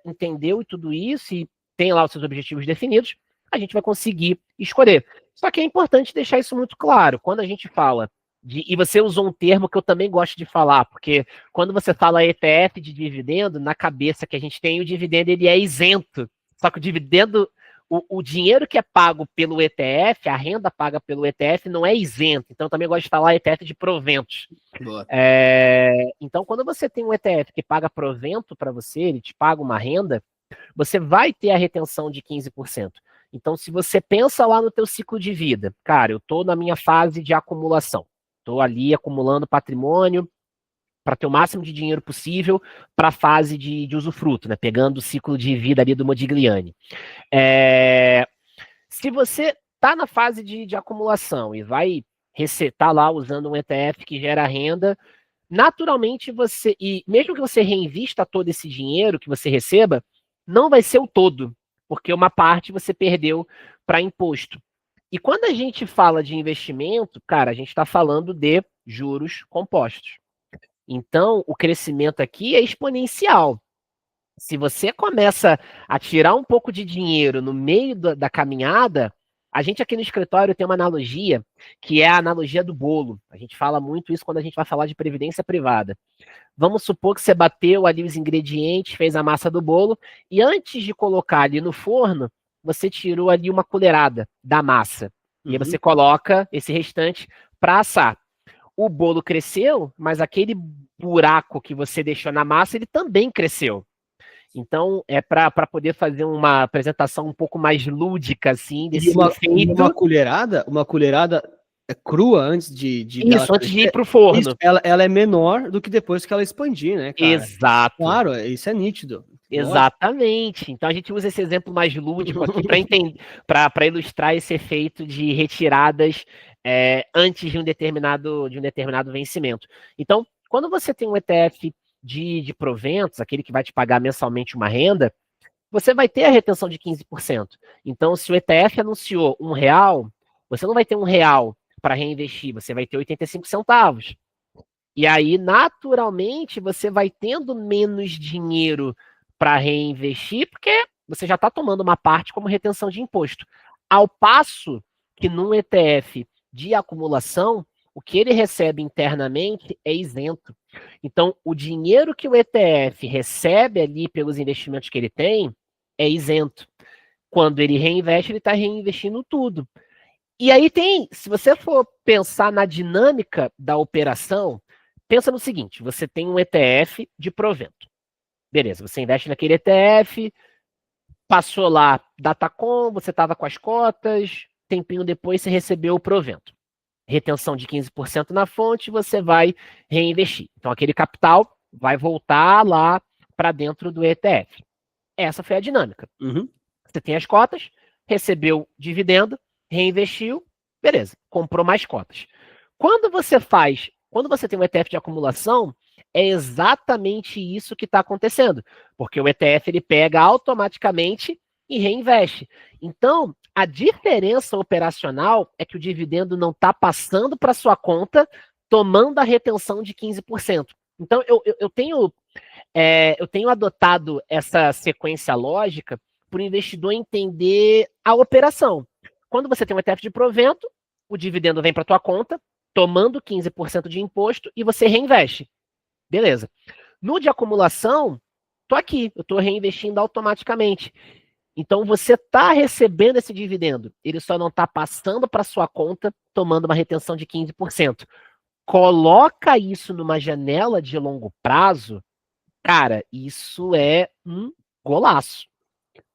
entendeu tudo isso e tem lá os seus objetivos definidos, a gente vai conseguir escolher. Só que é importante deixar isso muito claro. Quando a gente fala e você usou um termo que eu também gosto de falar, porque quando você fala ETF de dividendo, na cabeça que a gente tem, o dividendo ele é isento. Só que o dividendo, o dinheiro que é pago pelo ETF, a renda paga pelo ETF, não é isento. Então, eu também gosto de falar ETF de proventos. Então, quando você tem um ETF que paga provento para você, ele te paga uma renda, você vai ter a retenção de 15%. Então, se você pensa lá no teu ciclo de vida, cara, eu estou na minha fase de acumulação. Estou ali acumulando patrimônio para ter o máximo de dinheiro possível para a fase de usufruto, né? Pegando o ciclo de vida ali do Modigliani. Se você está na fase de acumulação e vai recetar lá usando um ETF que gera renda, naturalmente e mesmo que você reinvista todo esse dinheiro que você receba, não vai ser o todo, porque uma parte você perdeu para imposto. E quando a gente fala de investimento, cara, a gente está falando de juros compostos. Então, o crescimento aqui é exponencial. Se você começa a tirar um pouco de dinheiro no meio da caminhada, a gente aqui no escritório tem uma analogia, que é a analogia do bolo. A gente fala muito isso quando a gente vai falar de previdência privada. Vamos supor que você bateu ali os ingredientes, fez a massa do bolo, e antes de colocar ali no forno, você tirou ali uma colherada da massa. E aí você coloca esse restante para assar. O bolo cresceu, mas aquele buraco que você deixou na massa, ele também cresceu. Então, é para poder fazer uma apresentação um pouco mais lúdica, assim, desse efeito. Uma colherada crua antes Isso, antes de ir para o forno. Isso, ela é menor do que depois que ela expandir, né, cara? Exato. Claro, isso é nítido. Exatamente. Então a gente usa esse exemplo mais lúdico aqui para entender, para ilustrar esse efeito de retiradas antes de um determinado vencimento. Então, quando você tem um ETF de proventos, aquele que vai te pagar mensalmente uma renda, você vai ter a retenção de 15%. Então, se o ETF anunciou R$1, você não vai ter R$1 para reinvestir, você vai ter 85 centavos. E aí, naturalmente, você vai tendo menos dinheiro para reinvestir, porque você já está tomando uma parte como retenção de imposto. Ao passo que num ETF de acumulação, o que ele recebe internamente é isento. Então, o dinheiro que o ETF recebe ali pelos investimentos que ele tem é isento. Quando ele reinveste, ele está reinvestindo tudo. E aí se você for pensar na dinâmica da operação, pensa no seguinte, você tem um ETF de provento. Beleza, você investe naquele ETF, passou lá Datacom, você estava com as cotas, tempinho depois você recebeu o provento. Retenção de 15% na fonte, você vai reinvestir. Então, aquele capital vai voltar lá para dentro do ETF. Essa foi a dinâmica. Você tem as cotas, recebeu dividendo, reinvestiu, beleza, comprou mais cotas. Quando você tem um ETF de acumulação, é exatamente isso que está acontecendo, porque o ETF ele pega automaticamente e reinveste. Então, a diferença operacional é que o dividendo não está passando para sua conta, tomando a retenção de 15%. Então, eu tenho adotado essa sequência lógica para o investidor entender a operação. Quando você tem um ETF de provento, o dividendo vem para a tua conta, tomando 15% de imposto e você reinveste. Beleza. No de acumulação, tô aqui, eu estou reinvestindo automaticamente. Então você está recebendo esse dividendo, ele só não está passando para sua conta, tomando uma retenção de 15%. Coloca isso numa janela de longo prazo, cara, isso é um golaço.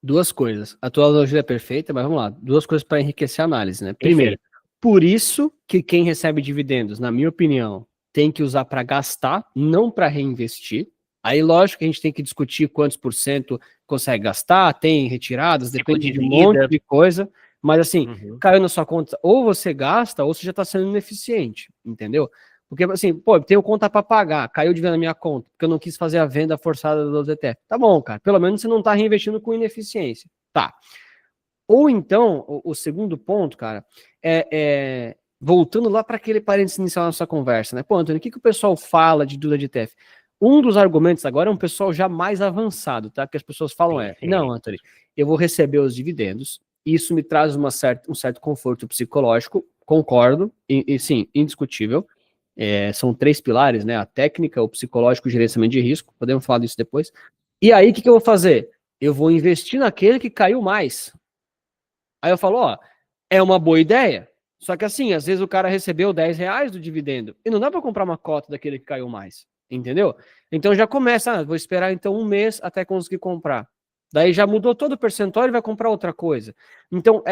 Duas coisas. A tua analogia é perfeita, mas vamos lá. Duas coisas para enriquecer a análise, né? Primeiro, por isso que quem recebe dividendos, na minha opinião, tem que usar para gastar, não para reinvestir. Aí, lógico que a gente tem que discutir quantos por cento consegue gastar, tem retiradas, depende de um monte de coisa. Mas assim, caiu na sua conta, ou você gasta, ou você já está sendo ineficiente, entendeu? Porque assim, pô, eu tenho conta para pagar, caiu de venda na minha conta, porque eu não quis fazer a venda forçada do ETF. Tá bom, cara, pelo menos você não está reinvestindo com ineficiência. Tá. Ou então, o segundo ponto, cara, voltando lá para aquele parênteses inicial da nossa conversa, né? Pô, Antônio, o que o pessoal fala de dúvida de ETF? Um dos argumentos agora é um pessoal já mais avançado, tá? Que as pessoas falam não, Antônio, eu vou receber os dividendos, isso me traz um certo conforto psicológico, concordo, e sim, indiscutível. São 3 pilares, né? A técnica, o psicológico e o gerenciamento de risco, podemos falar disso depois. E aí, o que eu vou fazer? Eu vou investir naquele que caiu mais. Aí eu falo, ó, é uma boa ideia, só que assim, às vezes o cara recebeu R$10 do dividendo, e não dá para comprar uma cota daquele que caiu mais, entendeu? Então já começa, vou esperar então um mês até conseguir comprar. Daí já mudou todo o percentual e vai comprar outra coisa. Então,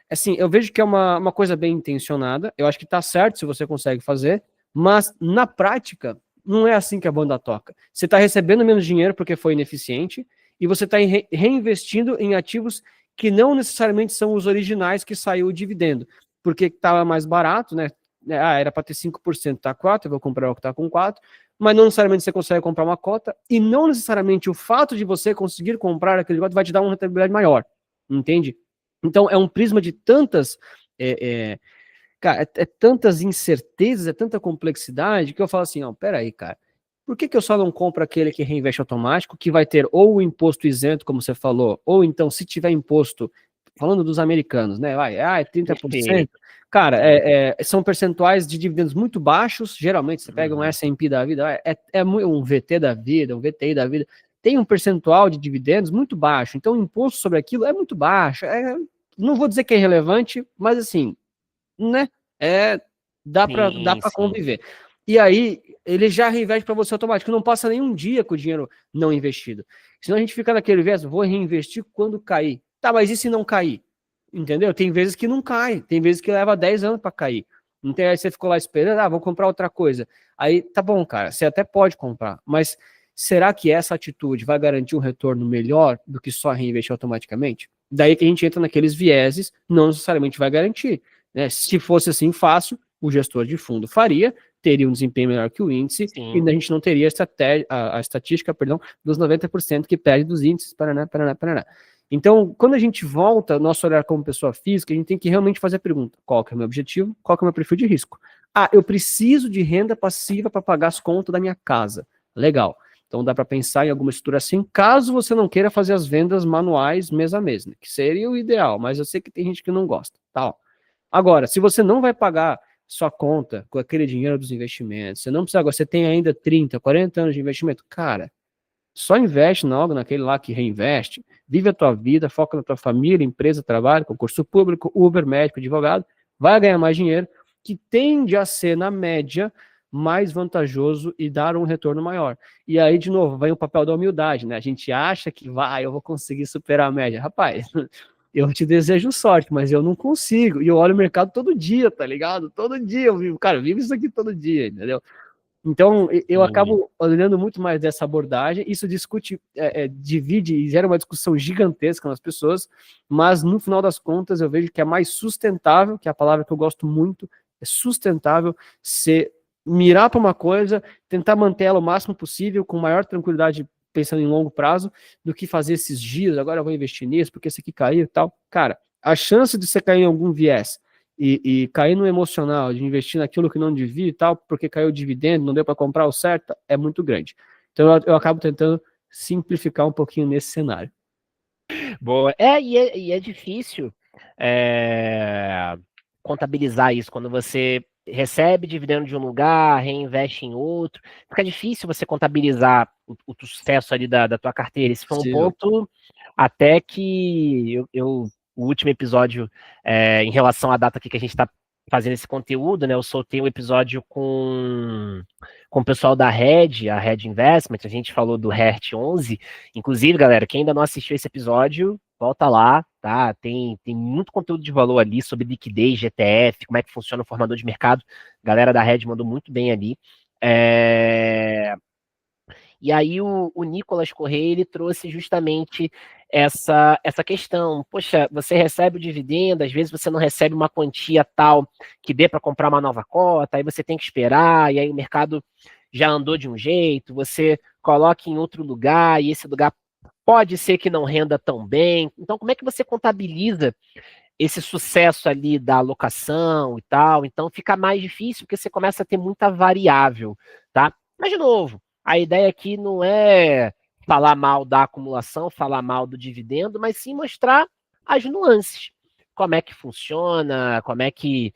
assim, eu vejo que é uma coisa bem intencionada, eu acho que tá certo se você consegue fazer, mas na prática, não é assim que a banda toca. Você está recebendo menos dinheiro porque foi ineficiente, e você está reinvestindo em ativos que não necessariamente são os originais que saiu o dividendo, porque estava mais barato, né? Era para ter 5%, tá 4%, eu vou comprar o que está com 4%, mas não necessariamente você consegue comprar uma cota, e não necessariamente o fato de você conseguir comprar aquele cota vai te dar uma rentabilidade maior, entende? Então é um prisma de tantas Cara, é tantas incertezas, é tanta complexidade que eu falo assim, ó, peraí, cara, por que que eu só não compro aquele que reinveste automático, que vai ter ou o imposto isento, como você falou, ou então, se tiver imposto, falando dos americanos, né, é 30%, Perfeito. cara, Sim. são percentuais de dividendos muito baixos, geralmente você pega um Uhum. S&P da vida, um VT da vida, um VTI da vida, tem um percentual de dividendos muito baixo, então o imposto sobre aquilo é muito baixo, não vou dizer que é irrelevante, mas assim, né? É, dá Sim, para sim. conviver. E aí, ele já reinveste para você automático, não passa nenhum dia com o dinheiro não investido. Senão a gente fica naquele viés, vou reinvestir quando cair. Tá, mas e se não cair? Entendeu? Tem vezes que não cai, tem vezes que leva 10 anos para cair. Então aí você ficou lá esperando, vou comprar outra coisa. Aí tá bom, cara, você até pode comprar, mas será que essa atitude vai garantir um retorno melhor do que só reinvestir automaticamente? Daí que a gente entra naqueles vieses, não necessariamente vai garantir. Né? Se fosse assim fácil, o gestor de fundo faria, teria um desempenho melhor que o índice, e Sim. a gente não teria a estatística, perdão, dos 90% que perde dos índices, paraná, paraná, paraná. Então, quando a gente volta, nosso olhar como pessoa física, a gente tem que realmente fazer a pergunta: qual que é o meu objetivo? Qual que é o meu perfil de risco? Eu preciso de renda passiva para pagar as contas da minha casa. Legal. Então dá para pensar em alguma estrutura assim, caso você não queira fazer as vendas manuais mês a mês, né? Que seria o ideal, mas eu sei que tem gente que não gosta, tá? Agora, se você não vai pagar sua conta com aquele dinheiro dos investimentos, você não precisa agora, você tem ainda 30, 40 anos de investimento, cara, só investe em algo naquele lá que reinveste, vive a tua vida, foca na tua família, empresa, trabalho, concurso público, Uber, médico, advogado, vai ganhar mais dinheiro, que tende a ser, na média, mais vantajoso e dar um retorno maior. E aí, de novo, vem o papel da humildade, né? A gente acha que eu vou conseguir superar a média. Rapaz, eu te desejo sorte, mas eu não consigo. E eu olho o mercado todo dia, tá ligado? Todo dia eu vivo, cara, eu vivo isso aqui todo dia, entendeu? Então, eu Sim. acabo olhando muito mais dessa abordagem. Isso divide e gera uma discussão gigantesca nas pessoas, mas no final das contas eu vejo que é mais sustentável, que é a palavra que eu gosto muito, é sustentável, se mirar para uma coisa, tentar manter ela o máximo possível, com maior tranquilidade, pensando em longo prazo, do que fazer esses giros, agora eu vou investir nisso, porque esse aqui caiu e tal. Cara, a chance de você cair em algum viés e cair no emocional, de investir naquilo que não devia e tal, porque caiu o dividendo, não deu para comprar o certo, é muito grande. Então eu acabo tentando simplificar um pouquinho nesse cenário. Boa. E é difícil é, contabilizar isso quando você recebe dividendo de um lugar, reinveste em outro. Fica difícil você contabilizar o sucesso ali da tua carteira. Esse foi um Possível. ponto até que o último episódio, em relação à data aqui que a gente está fazendo esse conteúdo, né? Eu soltei um episódio com o pessoal da Red, a Red Investment, a gente falou do HERT 11. Inclusive, galera, quem ainda não assistiu esse episódio, volta lá, tá? Tem muito conteúdo de valor ali sobre liquidez, GTF, como é que funciona o formador de mercado. A galera da Red mandou muito bem ali. E aí o Nicolas Correia, ele trouxe justamente essa questão. Poxa, você recebe o dividendo, às vezes você não recebe uma quantia tal que dê para comprar uma nova cota, aí você tem que esperar, e aí o mercado já andou de um jeito, você coloca em outro lugar, e esse lugar pode ser que não renda tão bem. Então, como é que você contabiliza esse sucesso ali da alocação e tal? Então, fica mais difícil porque você começa a ter muita variável, tá? Mas, de novo, a ideia aqui não é falar mal da acumulação, falar mal do dividendo, mas sim mostrar as nuances. Como é que funciona, como é que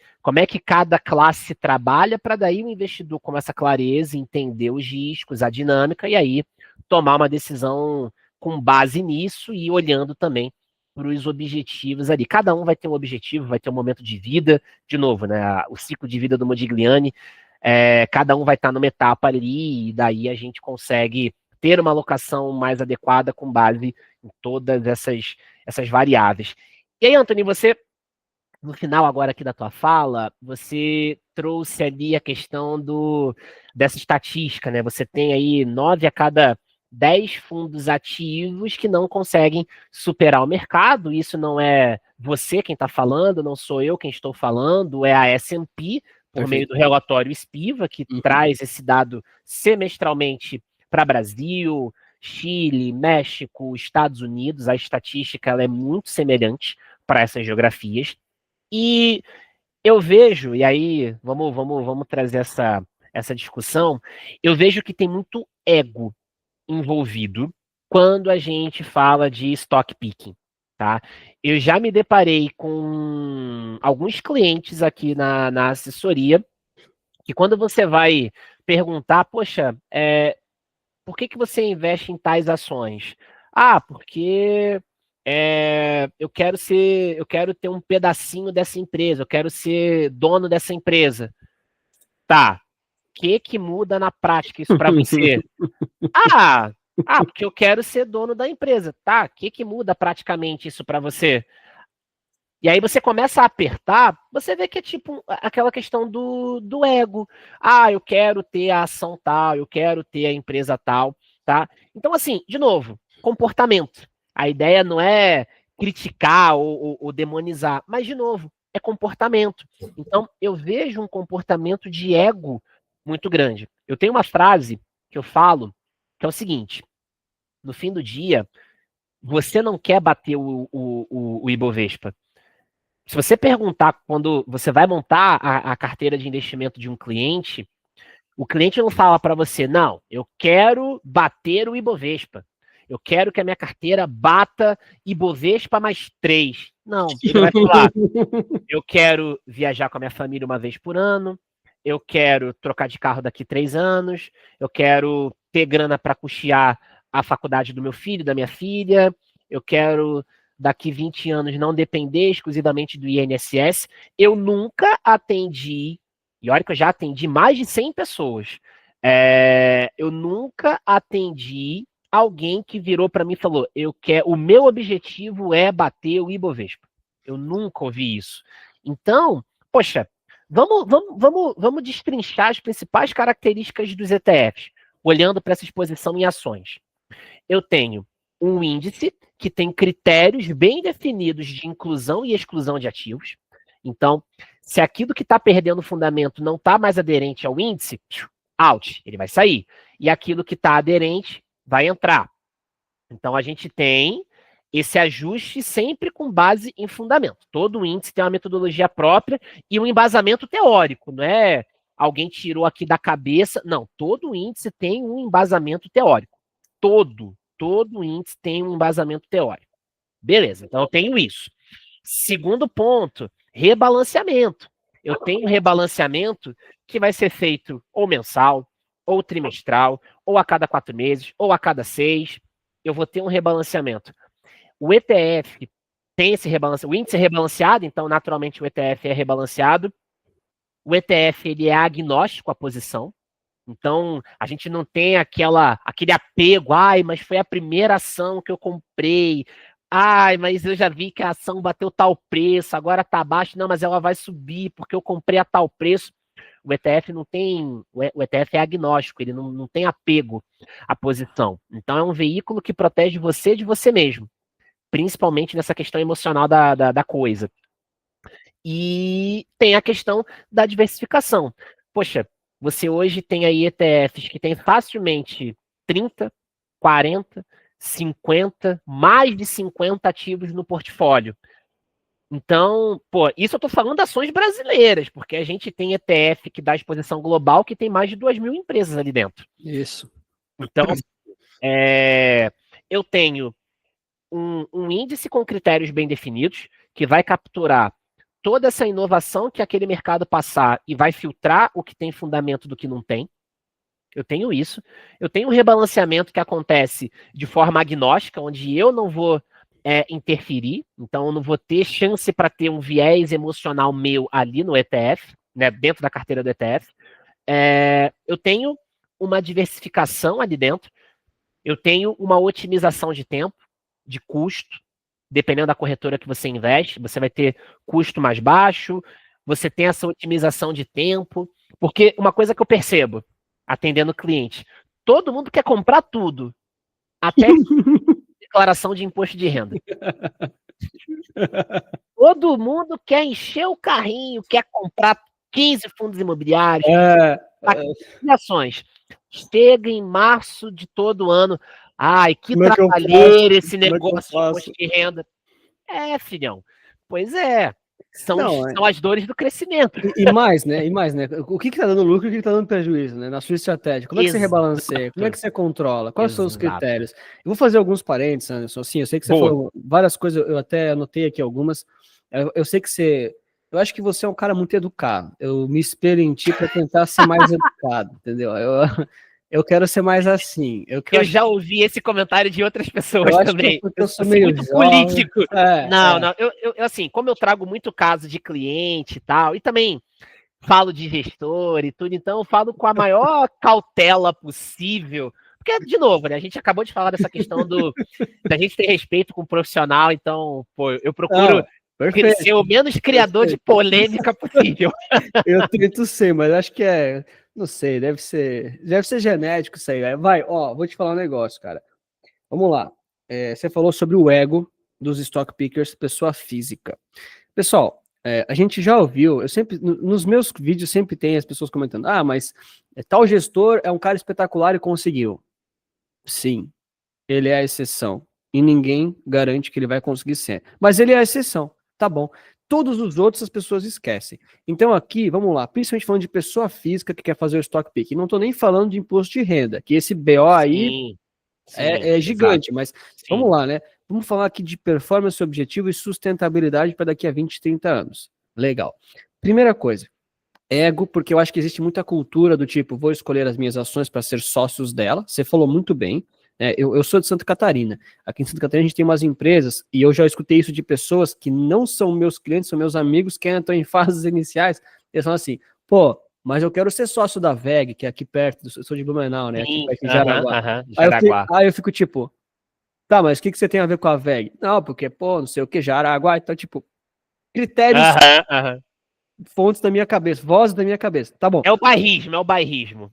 cada classe trabalha, para daí o investidor, com essa clareza, entender os riscos, a dinâmica, e aí tomar uma decisão com base nisso e olhando também para os objetivos ali. Cada um vai ter um objetivo, vai ter um momento de vida, de novo, né? O ciclo de vida do Modigliani, cada um vai estar numa etapa ali, e daí a gente consegue ter uma alocação mais adequada com base em todas essas variáveis. E aí, Anthony, você, no final agora aqui da tua fala, você trouxe ali a questão dessa estatística, né? Você tem aí 9 a cada 10 fundos ativos que não conseguem superar o mercado. Isso não é você quem está falando, não sou eu quem estou falando, é a S&P, por meio Perfeito. do relatório SPIVA, que Uhum. traz esse dado semestralmente para Brasil, Chile, México, Estados Unidos. A estatística ela é muito semelhante para essas geografias. E eu vejo, e aí vamos trazer essa discussão, eu vejo que tem muito ego envolvido quando a gente fala de stock picking, tá? Eu já me deparei com alguns clientes aqui na assessoria, que quando você vai perguntar, poxa, por que você investe em tais ações? Ah, porque eu quero ter um pedacinho dessa empresa, eu quero ser dono dessa empresa. Tá. O que muda na prática isso para você? Ah, porque eu quero ser dono da empresa. Tá. O que muda praticamente isso para você? E aí você começa a apertar, você vê que é tipo aquela questão do ego. Ah, eu quero ter a ação tal, eu quero ter a empresa tal, tá? Então, assim, de novo, comportamento. A ideia não é criticar ou demonizar, mas, de novo, é comportamento. Então, eu vejo um comportamento de ego muito grande. Eu tenho uma frase que eu falo, que é o seguinte: no fim do dia, você não quer bater o Ibovespa. Se você perguntar quando você vai montar a carteira de investimento de um cliente, o cliente não fala para você, não, eu quero bater o Ibovespa. Eu quero que a minha carteira bata Ibovespa mais 3. Não, ele vai falar, eu quero viajar com a minha família uma vez por ano, eu quero trocar de carro daqui 3 anos, eu quero ter grana para custear a faculdade do meu filho, da minha filha, eu quero daqui 20 anos não depender exclusivamente do INSS. Eu nunca atendi, e olha que eu já atendi mais de 100 pessoas, eu nunca atendi alguém que virou para mim e falou, o meu objetivo é bater o Ibovespa. Eu nunca ouvi isso. Então, poxa, vamos destrinchar as principais características dos ETFs, olhando para essa exposição em ações. Eu tenho um índice que tem critérios bem definidos de inclusão e exclusão de ativos. Então, se aquilo que está perdendo fundamento não está mais aderente ao índice, out, ele vai sair. E aquilo que está aderente vai entrar. Então, a gente tem esse ajuste sempre com base em fundamento. Todo índice tem uma metodologia própria e um embasamento teórico, não é alguém tirou aqui da cabeça. Não, todo índice tem um embasamento teórico. Todo índice tem um embasamento teórico. Beleza, então eu tenho isso. Segundo ponto, rebalanceamento. Eu tenho rebalanceamento que vai ser feito ou mensal, ou trimestral, ou a cada 4 meses, ou a cada 6. Eu vou ter um rebalanceamento. O ETF tem esse rebalanceamento. O índice é rebalanceado, então naturalmente o ETF é rebalanceado. O ETF ele é agnóstico à posição. Então, a gente não tem aquele apego, ai, mas foi a primeira ação que eu comprei, ai, mas eu já vi que a ação bateu tal preço, agora tá abaixo, não, mas ela vai subir porque eu comprei a tal preço. O ETF não tem, o ETF é agnóstico, ele não tem apego à posição. Então, é um veículo que protege você de você mesmo, principalmente nessa questão emocional da coisa. E tem a questão da diversificação. Poxa, você hoje tem aí ETFs que tem facilmente 30, 40, 50, mais de 50 ativos no portfólio. Então, pô, isso eu tô falando de ações brasileiras, porque a gente tem ETF que dá exposição global que tem mais de 2.000 empresas ali dentro. Isso. Então, eu tenho um índice com critérios bem definidos, que vai capturar toda essa inovação que aquele mercado passar e vai filtrar o que tem fundamento do que não tem. Eu tenho isso. Eu tenho um rebalanceamento que acontece de forma agnóstica, onde eu não vou interferir, então eu não vou ter chance para ter um viés emocional meu ali no ETF, né, dentro da carteira do ETF. Eu tenho uma diversificação ali dentro, eu tenho uma otimização de tempo, de custo, dependendo da corretora que você investe, você vai ter custo mais baixo, você tem essa otimização de tempo, porque uma coisa que eu percebo, atendendo o cliente, todo mundo quer comprar tudo, até declaração de imposto de renda. Todo mundo quer encher o carrinho, quer comprar 15 fundos imobiliários, 15 ações. Chega em março de todo ano, ai, que trabalheira esse negócio de imposto de renda. Filhão. Pois é. Não, são as dores do crescimento. e mais, né? E mais, né? O que tá dando lucro e o que tá dando prejuízo, né? Na sua estratégia. Como é que você rebalanceia? Como é que você controla? Quais são os Exato. critérios? Eu vou fazer alguns parênteses, Anderson. Assim, eu sei que você Boa. falou várias coisas, eu até anotei aqui algumas. Eu sei que você. Eu acho que você é um cara muito educado. Eu me espelho em ti para tentar ser mais educado, entendeu? Eu quero ser mais assim. Eu já ouvi esse comentário de outras pessoas eu acho que é também. porque eu sou Você é meio muito jovem. político. Não. Assim, como eu trago muito caso de cliente e tal, e também falo de gestor e tudo, então eu falo com a maior cautela possível. Porque, de novo, né, a gente acabou de falar dessa questão da gente ter respeito com o profissional, então, pô, eu procuro Perfeito. ser o menos criador de polêmica possível. Eu tento ser, mas acho que não sei, deve ser genético isso aí. Vai, ó, vou te falar um negócio, cara. Vamos lá. Você falou sobre o ego dos stock pickers, pessoa física. Pessoal, a gente já ouviu, eu sempre, nos meus vídeos sempre tem as pessoas comentando, mas tal gestor é um cara espetacular e conseguiu. Sim, ele é a exceção. E ninguém garante que ele vai conseguir ser. Mas ele é a exceção. Tá bom. Todos os outros as pessoas esquecem. Então aqui, vamos lá, principalmente falando de pessoa física que quer fazer o stock pick. Não estou nem falando de imposto de renda, que esse BO aí é gigante, exato. mas Sim. vamos lá, né? Vamos falar aqui de performance objetivo e sustentabilidade para daqui a 20, 30 anos. Legal. Primeira coisa, ego, porque eu acho que existe muita cultura do tipo, vou escolher as minhas ações para ser sócios dela. Você falou muito bem. Eu sou de Santa Catarina. Aqui em Santa Catarina a gente tem umas empresas, e eu já escutei isso de pessoas que não são meus clientes, são meus amigos que entram em fases iniciais. Eles falam assim, pô, mas eu quero ser sócio da VEG, que é aqui perto, eu sou de Blumenau, né? Aqui Sim, perto de Jaraguá. Jaraguá. Aí eu fico tipo, tá, mas o que você tem a ver com a VEG? Não, porque, pô, não sei o que, Jaraguá. Então, tipo, critérios, fontes da minha cabeça, vozes da minha cabeça. Tá bom. É o bairrismo, é o bairrismo.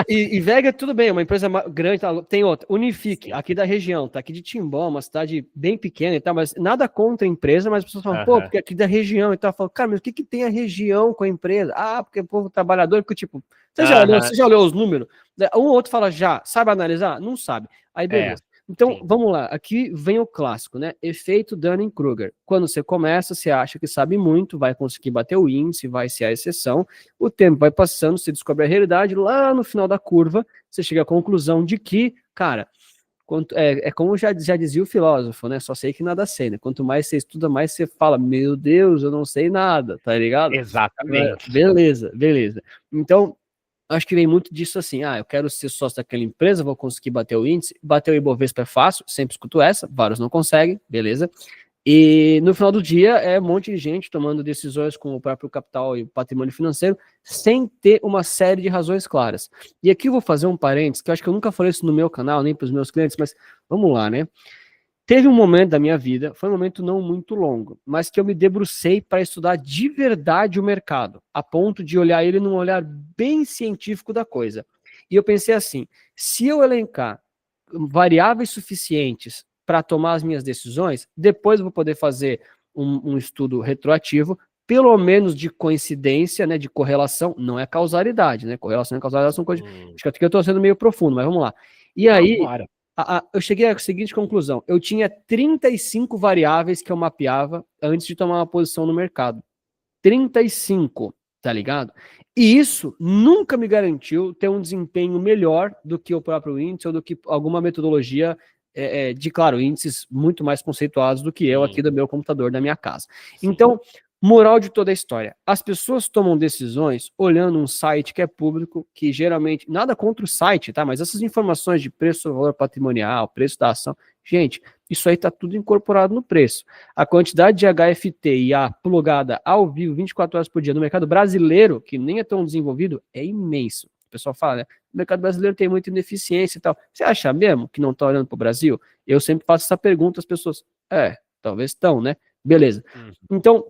E VEG é tudo bem, é uma empresa grande, tá, tem outra. Unifique, aqui da região, tá aqui de Timbó, uma cidade bem pequena e tal, mas nada contra a empresa, mas as pessoas falam, pô, porque aqui da região e tal. Eu falo, cara, mas o que tem a região com a empresa? Porque o povo trabalhador, porque tipo, você já olhou os números? Um ou outro fala já, sabe analisar? Não sabe. Aí beleza. Então, vamos lá, aqui vem o clássico, né? Efeito Dunning-Kruger. Quando você começa, você acha que sabe muito, vai conseguir bater o índice, vai ser a exceção. O tempo vai passando, você descobre a realidade, lá no final da curva, você chega à conclusão de que, cara, como já dizia o filósofo, né? Só sei que nada sei, né? Quanto mais você estuda, mais você fala, meu Deus, eu não sei nada, tá ligado? Exatamente. Beleza. Então, acho que vem muito disso assim, eu quero ser sócio daquela empresa, vou conseguir bater o índice, bater o Ibovespa é fácil, sempre escuto essa, vários não conseguem, beleza. E no final do dia é um monte de gente tomando decisões com o próprio capital e o patrimônio financeiro sem ter uma série de razões claras. E aqui eu vou fazer um parênteses, que eu acho que eu nunca falei isso no meu canal, nem para os meus clientes, mas vamos lá, né? Teve um momento da minha vida, foi um momento não muito longo, mas que eu me debrucei para estudar de verdade o mercado, a ponto de olhar ele num olhar bem científico da coisa. E eu pensei assim, se eu elencar variáveis suficientes para tomar as minhas decisões, depois eu vou poder fazer um estudo retroativo, pelo menos de coincidência, né, de correlação, não é causalidade, né? Correlação e causalidade são coisas. Acho que aqui eu estou sendo meio profundo, mas vamos lá. E aí, eu cheguei à seguinte conclusão: eu tinha 35 variáveis que eu mapeava antes de tomar uma posição no mercado. 35, tá ligado? E isso nunca me garantiu ter um desempenho melhor do que o próprio índice ou do que alguma metodologia de, claro, índices muito mais conceituados do que eu aqui do meu computador da minha casa. Então, moral de toda a história, as pessoas tomam decisões olhando um site que é público, que geralmente, nada contra o site, tá? Mas essas informações de preço, valor patrimonial, preço da ação, gente, isso aí tá tudo incorporado no preço. A quantidade de HFT e a plugada ao vivo 24 horas por dia no mercado brasileiro, que nem é tão desenvolvido, é imenso. O pessoal fala, né? O mercado brasileiro tem muita ineficiência e tal. Você acha mesmo que não tá olhando pro Brasil? Eu sempre faço essa pergunta às pessoas. Talvez estão, né? Beleza. Então,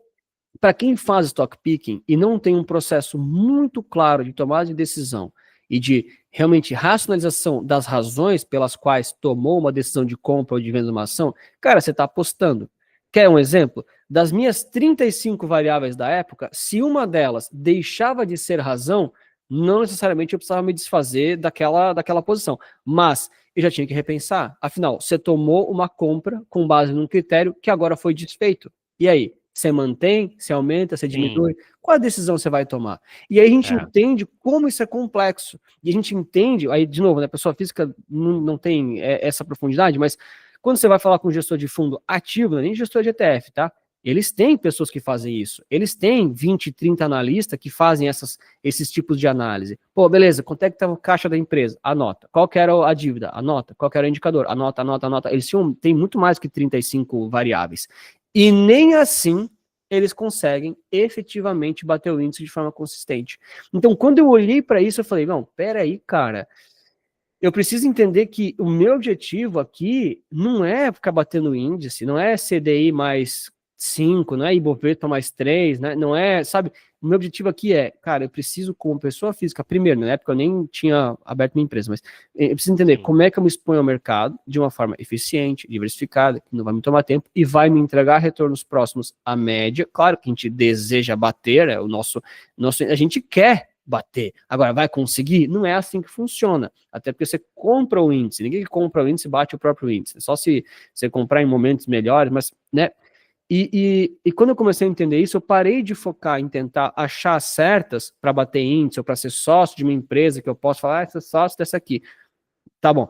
para quem faz stock picking e não tem um processo muito claro de tomada de decisão e de realmente racionalização das razões pelas quais tomou uma decisão de compra ou de venda de uma ação, cara, você está apostando. Quer um exemplo? Das minhas 35 variáveis da época, se uma delas deixava de ser razão, não necessariamente eu precisava me desfazer daquela posição, mas eu já tinha que repensar. Afinal, você tomou uma compra com base num critério que agora foi desfeito. E aí? Você mantém? Você aumenta? Você Sim. diminui? Qual a decisão você vai tomar? E aí a gente É. entende como isso é complexo. E a gente entende, aí de novo, né, a pessoa física não tem essa profundidade, mas quando você vai falar com um gestor de fundo ativo, não é nem gestor de ETF, tá? Eles têm pessoas que fazem isso. Eles têm 20, 30 analistas que fazem esses tipos de análise. Pô, beleza, quanto é que tá o caixa da empresa? Anota. Qual que era a dívida? Anota. Qual que era o indicador? Anota, anota, anota. Eles têm muito mais que 35 variáveis. E nem assim eles conseguem efetivamente bater o índice de forma consistente. Então, quando eu olhei para isso, eu falei, não, peraí, cara, eu preciso entender que o meu objetivo aqui não é ficar batendo índice, não é CDI mais 5, não é Ibovespa mais 3, né? Não é, sabe? O meu objetivo aqui é, cara, eu preciso, como pessoa física, primeiro, na época eu nem tinha aberto minha empresa, mas eu preciso entender Sim. como é que eu me exponho ao mercado de uma forma eficiente, diversificada, que não vai me tomar tempo e vai me entregar retornos próximos à média. Claro que a gente deseja bater, é o nosso, a gente quer bater. Agora, vai conseguir? Não é assim que funciona. Até porque você compra o índice. Ninguém que compra o índice bate o próprio índice. Só se você comprar em momentos melhores, mas, né? E quando eu comecei a entender isso, eu parei de focar em tentar achar certas para bater índice ou para ser sócio de uma empresa que eu posso falar, ah, você é sócio dessa aqui. Tá bom.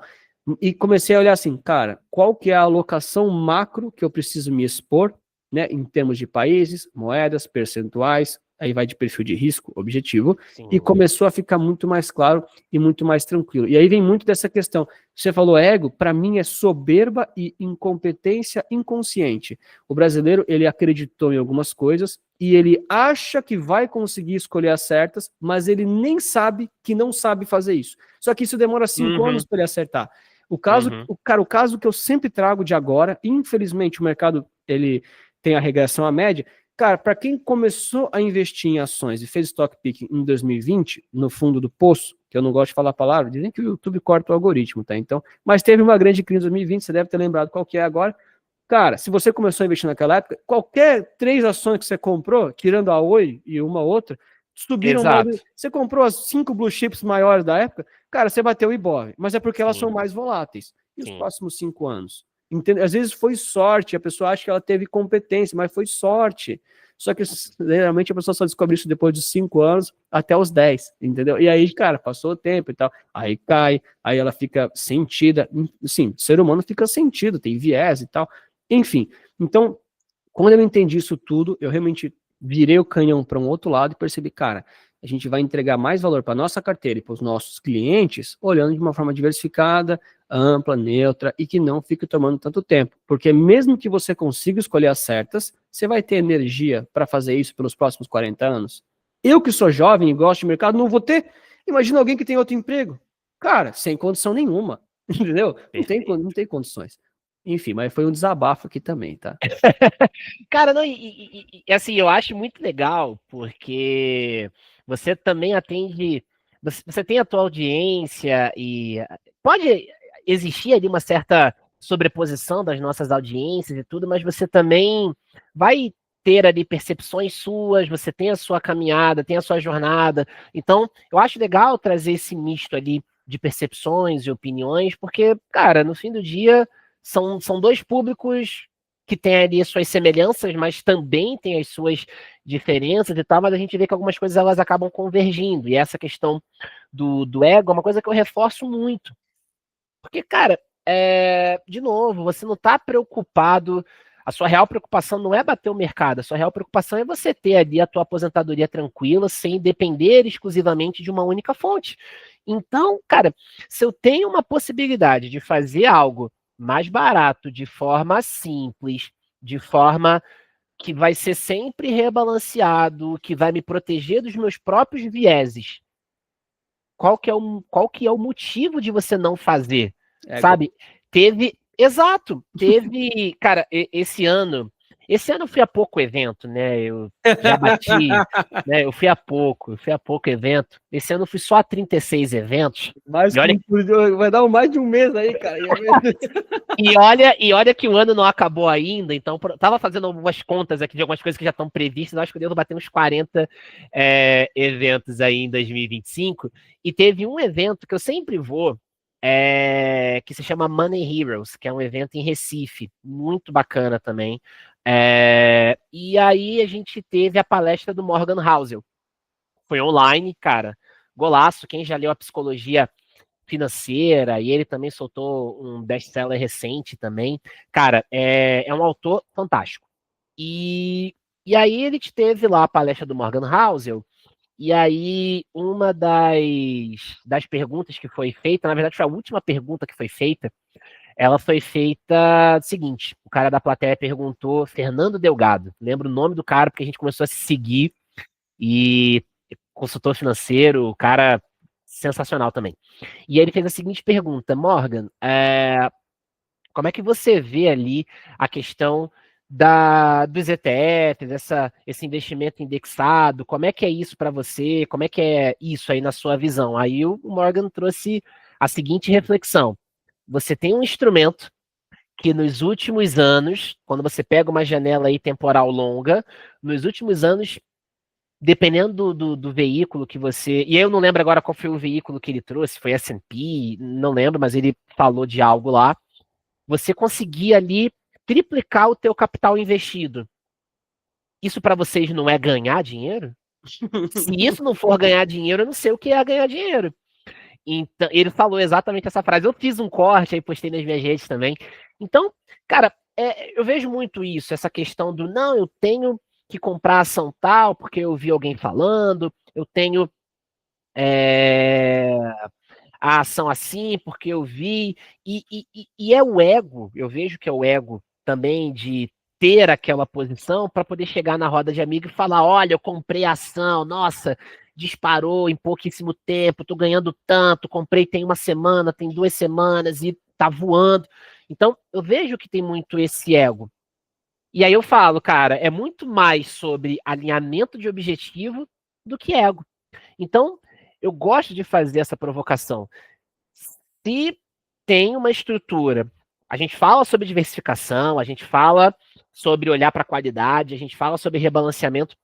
E comecei a olhar assim, cara, qual que é a alocação macro que eu preciso me expor, né, em termos de países, moedas, percentuais, aí vai de perfil de risco, objetivo, e Sim. começou a ficar muito mais claro e muito mais tranquilo. E aí vem muito dessa questão. Você falou ego, para mim é soberba e incompetência inconsciente. O brasileiro, ele acreditou em algumas coisas e ele acha que vai conseguir escolher as certas, mas ele nem sabe que não sabe fazer isso. Só que isso demora 5 anos Uhum. para ele acertar. O caso, Uhum. o caso que eu sempre trago de agora, infelizmente o mercado ele tem a regressão à média. Cara, para quem começou a investir em ações e fez stock picking em 2020, no fundo do poço, que eu não gosto de falar a palavra, dizem que o YouTube corta o algoritmo, tá? Então, mas teve uma grande crise em 2020, você deve ter lembrado qual que é agora. Cara, se você começou a investir naquela época, qualquer 3 ações que você comprou, tirando a Oi e uma outra, subiram mais. Exato. Você comprou as 5 blue chips maiores da época, cara, você bateu o Ibov, mas é porque elas são Sim. mais voláteis. E os Sim. próximos 5 anos? Entende? Às vezes foi sorte, a pessoa acha que ela teve competência, mas foi sorte. Só que geralmente a pessoa só descobre isso depois de 5 anos até os 10, entendeu? E aí, cara, passou o tempo e tal, aí cai, aí ela fica sentida. Sim, o ser humano fica sentido, tem viés e tal. Enfim, então, quando eu entendi isso tudo, eu realmente virei o canhão para um outro lado e percebi, cara, a gente vai entregar mais valor para nossa carteira e para os nossos clientes, olhando de uma forma diversificada, ampla, neutra e que não fique tomando tanto tempo. Porque mesmo que você consiga escolher as certas, você vai ter energia para fazer isso pelos próximos 40 anos. Eu que sou jovem e gosto de mercado, não vou ter. Imagina alguém que tem outro emprego. Cara, sem condição nenhuma. Entendeu? Não Perfeito. tem condições. Enfim, mas foi um desabafo aqui também, tá? Cara, não, assim, eu acho muito legal, porque você também atende, você tem a tua audiência e pode existir ali uma certa sobreposição das nossas audiências e tudo, mas você também vai ter ali percepções suas, você tem a sua caminhada, tem a sua jornada. Então, eu acho legal trazer esse misto ali de percepções e opiniões, porque, cara, no fim do dia, são dois públicos que tem ali as suas semelhanças, mas também tem as suas diferenças e tal, mas a gente vê que algumas coisas elas acabam convergindo. E essa questão do ego é uma coisa que eu reforço muito. Porque, cara, de novo, você não está preocupado. A sua real preocupação não é bater o mercado, a sua real preocupação é você ter ali a tua aposentadoria tranquila, sem depender exclusivamente de uma única fonte. Então, cara, se eu tenho uma possibilidade de fazer algo mais barato, de forma simples, de forma que vai ser sempre rebalanceado, que vai me proteger dos meus próprios vieses, qual que é o motivo de você não fazer? Ego. Sabe? Teve, cara, esse ano eu fui a pouco evento, né? Eu já bati, né? Eu fui a pouco evento. Esse ano eu fui só a 36 eventos. Mais E que olha, vai dar mais de um mês aí, cara. e olha que o ano não acabou ainda, então tava fazendo algumas contas aqui de algumas coisas que já estão previstas, acho que eu devo bater uns 40 eventos aí em 2025, e teve um evento que eu sempre vou, que se chama Money Heroes, que é um evento em Recife, muito bacana também, E aí a gente teve a palestra do Morgan Housel. Foi online, cara. Golaço. Quem já leu a Psicologia Financeira, e ele também soltou um best-seller recente também. Cara, é um autor fantástico. E aí ele teve lá a palestra do Morgan Housel, e aí uma das perguntas que foi feita, na verdade foi a última pergunta que foi feita, ela foi feita seguinte, o cara da plateia perguntou, Fernando Delgado, lembra o nome do cara porque a gente começou a se seguir, e consultor financeiro, o cara sensacional também. E aí ele fez a seguinte pergunta, Morgan, como é que você vê ali a questão dos ETFs, esse investimento indexado? Como é que é isso para você? Como é que é isso aí na sua visão? Aí o Morgan trouxe a seguinte reflexão. Você tem um instrumento que nos últimos anos, quando você pega uma janela aí temporal longa, nos últimos anos, dependendo do veículo que você... E eu não lembro agora qual foi o veículo que ele trouxe, foi S&P, não lembro, mas ele falou de algo lá. Você conseguir ali triplicar o teu capital investido. Isso para vocês não é ganhar dinheiro? Se isso não for ganhar dinheiro, eu não sei o que é ganhar dinheiro. Então, ele falou exatamente essa frase. Eu fiz um corte aí, postei nas minhas redes também. Então, cara, eu vejo muito isso, essa questão do não, eu tenho que comprar ação tal, porque eu vi alguém falando, eu tenho a ação assim, porque eu vi, e é o ego, eu vejo que é o ego também de ter aquela posição para poder chegar na roda de amigo e falar, olha, eu comprei a ação, nossa, disparou em pouquíssimo tempo, tô ganhando tanto, comprei tem uma semana, tem 2 semanas e tá voando. Então, eu vejo que tem muito esse ego. E aí eu falo, cara, é muito mais sobre alinhamento de objetivo do que ego. Então, eu gosto de fazer essa provocação. Se tem uma estrutura, a gente fala sobre diversificação, a gente fala sobre olhar para a qualidade, a gente fala sobre rebalanceamento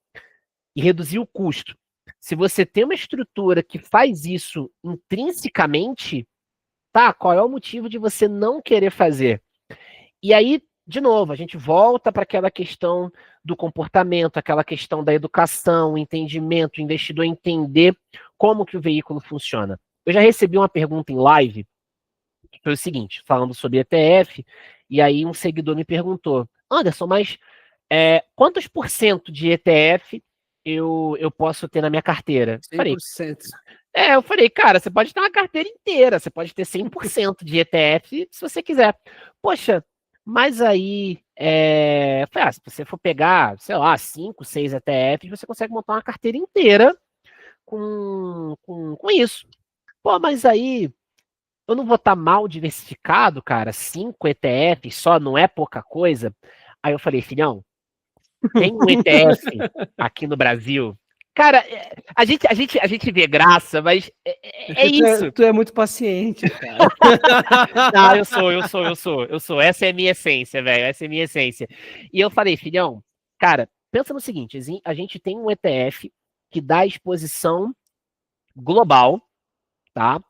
e reduzir o custo. Se você tem uma estrutura que faz isso intrinsecamente, tá, qual é o motivo de você não querer fazer? E aí, de novo, a gente volta para aquela questão do comportamento, aquela questão da educação, o entendimento, o investidor entender como que o veículo funciona. Eu já recebi uma pergunta em live, que foi o seguinte, falando sobre ETF, e aí um seguidor me perguntou, Anderson, mas quantos por cento de ETF eu posso ter na minha carteira? 100%. Eu falei, cara, você pode ter uma carteira inteira, você pode ter 100% de ETF se você quiser. Poxa, mas aí, se você for pegar, sei lá, 5, 6 ETFs, você consegue montar uma carteira inteira com isso. Pô, mas aí eu não vou estar mal diversificado, cara? 5 ETFs só não é pouca coisa? Aí eu falei, filhão, tem um ETF aqui no Brasil. Cara, a gente vê graça, mas é isso. Tu é muito paciente, cara. Não, eu sou. Essa é a minha essência, velho. Essa é a minha essência. E eu falei, filhão, cara, pensa no seguinte: a gente tem um ETF que dá exposição global, tá?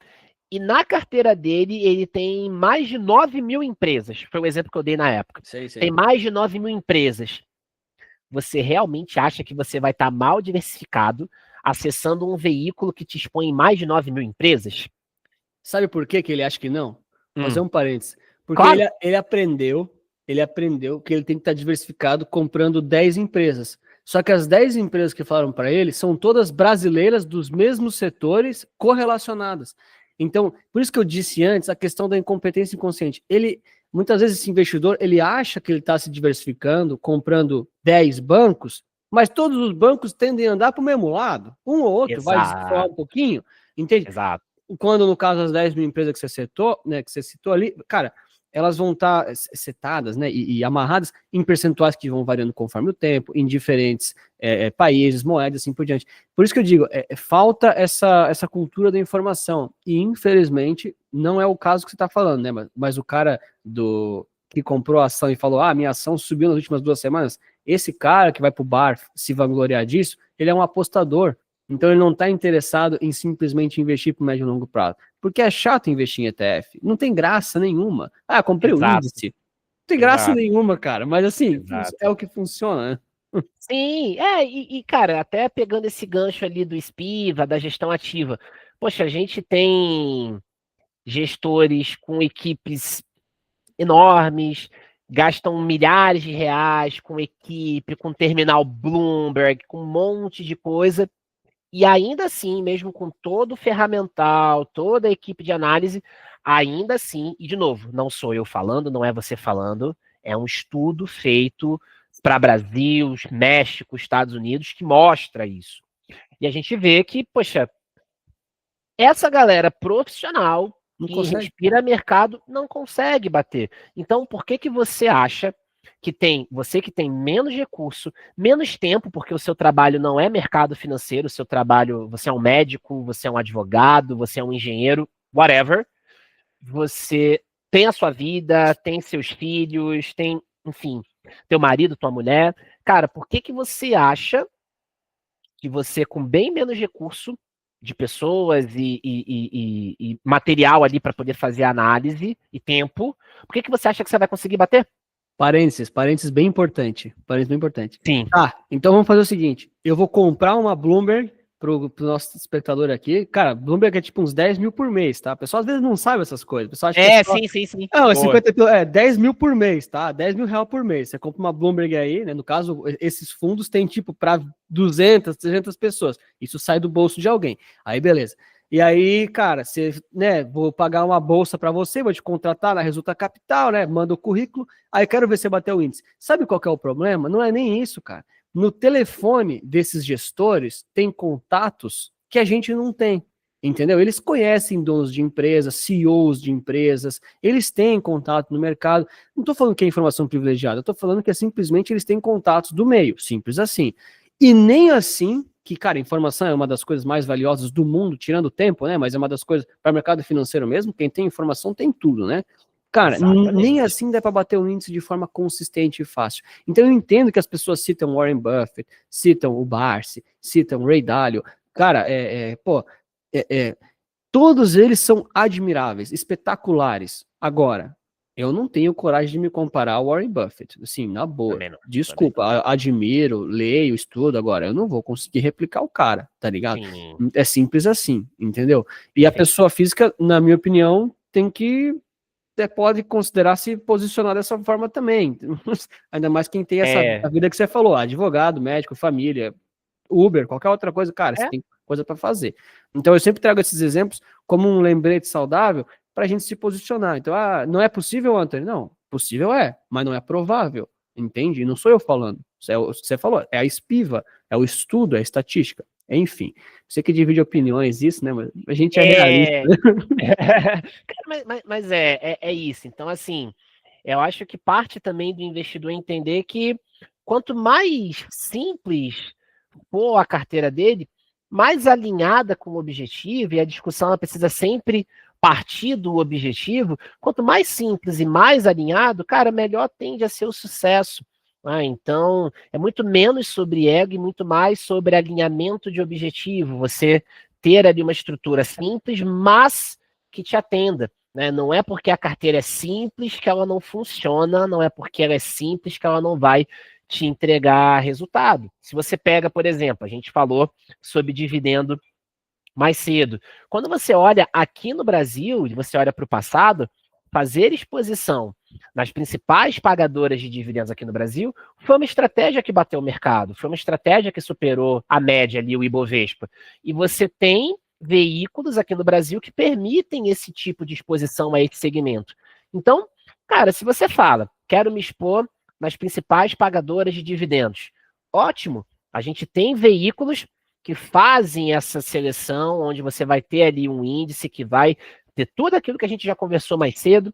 E na carteira dele, ele tem mais de 9 mil empresas. Foi o exemplo que eu dei na época. Sei. Tem mais de 9 mil empresas. Você realmente acha que você vai estar mal diversificado acessando um veículo que te expõe em mais de 9 mil empresas? Sabe por que ele acha que não? Vou fazer um parênteses. Porque Claro. ele aprendeu que ele tem que estar diversificado comprando 10 empresas. Só que as 10 empresas que falaram para ele são todas brasileiras dos mesmos setores correlacionadas. Então, por isso que eu disse antes, a questão da incompetência inconsciente. Muitas vezes esse investidor, ele acha que ele está se diversificando, comprando 10 bancos, mas todos os bancos tendem a andar para o mesmo lado. Um ou outro vai desfoar um pouquinho, entende? Exato. Quando, no caso, as 10 mil empresas que você citou ali, cara, elas vão estar setadas, né, e amarradas em percentuais que vão variando conforme o tempo, em diferentes países, moedas, assim por diante. Por isso que eu digo, falta essa cultura da informação, e infelizmente não é o caso que você está falando, né, mas o cara que comprou a ação e falou, minha ação subiu nas últimas 2 semanas, esse cara que vai pro bar se vangloriar disso, ele é um apostador. Então ele não está interessado em simplesmente investir para médio e longo prazo. Porque é chato investir em ETF. Não tem graça nenhuma. Comprei o índice. Não tem graça Exato, nenhuma, cara. Mas assim, é exato. o que funciona, né? Sim, cara, até pegando esse gancho ali do SPIVA, da gestão ativa. Poxa, a gente tem gestores com equipes enormes, gastam milhares de reais com equipe, com terminal Bloomberg, com um monte de coisa, e ainda assim, mesmo com todo o ferramental, toda a equipe de análise, ainda assim, e de novo, não sou eu falando, não é você falando, é um estudo feito para Brasil, México, Estados Unidos, que mostra isso. E a gente vê que, poxa, essa galera profissional Não que consegue. respira mercado não consegue bater. Então, por que que você acha que você que tem menos recurso, menos tempo, porque o seu trabalho não é mercado financeiro, o seu trabalho, você é um médico, você é um advogado, você é um engenheiro, whatever, você tem a sua vida, tem seus filhos, tem, enfim, teu marido, tua mulher. Cara, por que que você acha que você, com bem menos recurso de pessoas e material ali para poder fazer a análise e tempo, por que que você acha que você vai conseguir bater? Parênteses bem importante. Parênteses bem importante. Sim. Tá, então vamos fazer o seguinte: eu vou comprar uma Bloomberg pro nosso espectador aqui. Cara, Bloomberg é tipo uns 10 mil por mês, tá? O pessoal às vezes não sabe essas coisas. O pessoal acha que é só. Sim, sim, sim. Não, é Boa. 50, 10 mil por mês, tá? 10 mil reais por mês. Você compra uma Bloomberg aí, né? No caso, esses fundos têm tipo para 200, 300 pessoas. Isso sai do bolso de alguém. Aí, beleza. E aí, cara, você, né? Vou pagar uma bolsa para você, vou te contratar na Resulta Capital, né? Manda o currículo. Aí quero ver você bater o índice. Sabe qual que é o problema? Não é nem isso, cara. No telefone desses gestores tem contatos que a gente não tem. Entendeu? Eles conhecem donos de empresas, CEOs de empresas, eles têm contato no mercado. Não estou falando que é informação privilegiada, estou falando que é simplesmente eles têm contatos do meio, simples assim. E nem assim, que, cara, informação é uma das coisas mais valiosas do mundo, tirando o tempo, né? Mas é uma das coisas para o mercado financeiro mesmo, quem tem informação tem tudo, né? Cara, nem Exatamente. assim dá para bater o índice de forma consistente e fácil. Então eu entendo que as pessoas citam Warren Buffett, citam o Barsi, citam Ray Dalio. Cara, pô, é, é, todos eles são admiráveis, espetaculares. Agora, eu não tenho coragem de me comparar ao Warren Buffett. Assim, na boa. Também não. Também Desculpa, não. admiro, leio, estudo. Agora, eu não vou conseguir replicar o cara, tá ligado? Sim. É simples assim, entendeu? E a Perfeito. pessoa física, na minha opinião, tem que pode considerar se posicionar dessa forma também. Ainda mais quem tem essa É, a vida que você falou, advogado, médico, família, Uber, qualquer outra coisa, cara, você é, tem coisa para fazer. Então eu sempre trago esses exemplos como um lembrete saudável para a gente se posicionar. Então, não é possível, Anthony? Não, possível mas não é provável, entende? E não sou eu falando, você falou, é a espiva, é o estudo, é a estatística, enfim. Você que divide opiniões, isso, né? Mas a gente é realista. é. Cara, mas é isso. Então, assim, eu acho que parte também do investidor entender que quanto mais simples for a carteira dele, mais alinhada com o objetivo, e a discussão ela precisa sempre partir do objetivo, quanto mais simples e mais alinhado, cara, melhor tende a ser o sucesso. Então, é muito menos sobre ego e muito mais sobre alinhamento de objetivo. Você ter ali uma estrutura simples, mas que te atenda. Né? Não é porque a carteira é simples que ela não funciona, não é porque ela é simples que ela não vai te entregar resultado. Se você pega, por exemplo, a gente falou sobre dividendo mais cedo. Quando você olha aqui no Brasil, e você olha para o passado, fazer exposição nas principais pagadoras de dividendos aqui no Brasil foi uma estratégia que bateu o mercado, foi uma estratégia que superou a média ali, o Ibovespa. E você tem veículos aqui no Brasil que permitem esse tipo de exposição a esse segmento. Então, cara, se você fala, quero me expor nas principais pagadoras de dividendos, ótimo, a gente tem veículos que fazem essa seleção, onde você vai ter ali um índice que vai ter tudo aquilo que a gente já conversou mais cedo,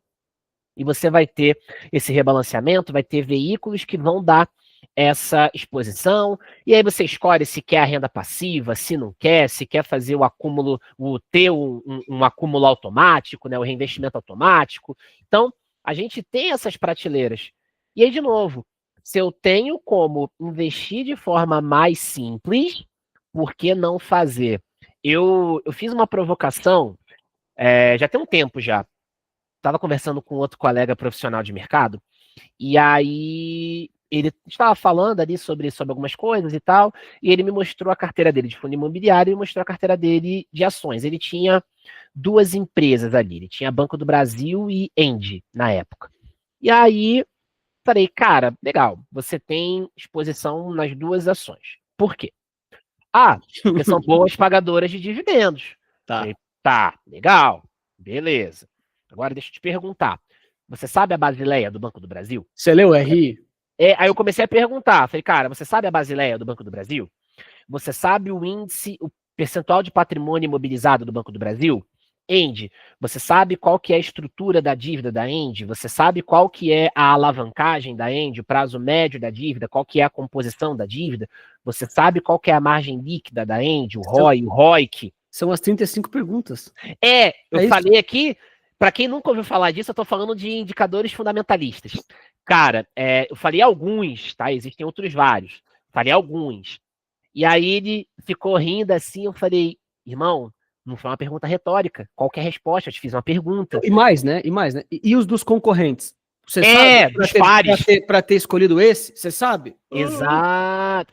e você vai ter esse rebalanceamento, vai ter veículos que vão dar essa exposição, e aí você escolhe se quer a renda passiva, se não quer, se quer fazer o acúmulo, ter um acúmulo automático, né, o reinvestimento automático. Então, a gente tem essas prateleiras. E aí, de novo, se eu tenho como investir de forma mais simples, por que não fazer? Eu fiz uma provocação, já tem um tempo já. Estava conversando com outro colega profissional de mercado, E aí ele estava falando ali sobre algumas coisas e tal, e ele me mostrou a carteira dele de fundo imobiliário e mostrou a carteira dele de ações. Ele tinha duas empresas ali, ele tinha Banco do Brasil e Endi na época. E aí falei, cara, legal, você tem exposição nas duas ações. Por quê? Ah, porque são boas pagadoras de dividendos. Tá. Falei, tá, legal, beleza. Agora deixa eu te perguntar. Você sabe a Basileia do Banco do Brasil? Você leu o RI? Aí eu comecei a perguntar. Falei, cara, você sabe a Basileia do Banco do Brasil? Você sabe o índice, o percentual de patrimônio imobilizado do Banco do Brasil? Endi, você sabe qual que é a estrutura da dívida da Endi? Você sabe qual que é a alavancagem da Endi, o prazo médio da dívida, qual que é a composição da dívida? Você sabe qual que é a margem líquida da Endi, o ROI, o ROIC? São as 35 perguntas. Eu falei aqui, para quem nunca ouviu falar disso, eu tô falando de indicadores fundamentalistas. Cara, eu falei alguns, tá? Existem outros vários. Falei alguns. E aí ele ficou rindo assim, eu falei, irmão, não foi uma pergunta retórica. Qual que é a resposta? Eu te fiz uma pergunta. E mais, né? E os dos concorrentes? Você sabe? Dos pares. Pra ter escolhido esse, você sabe? Exato.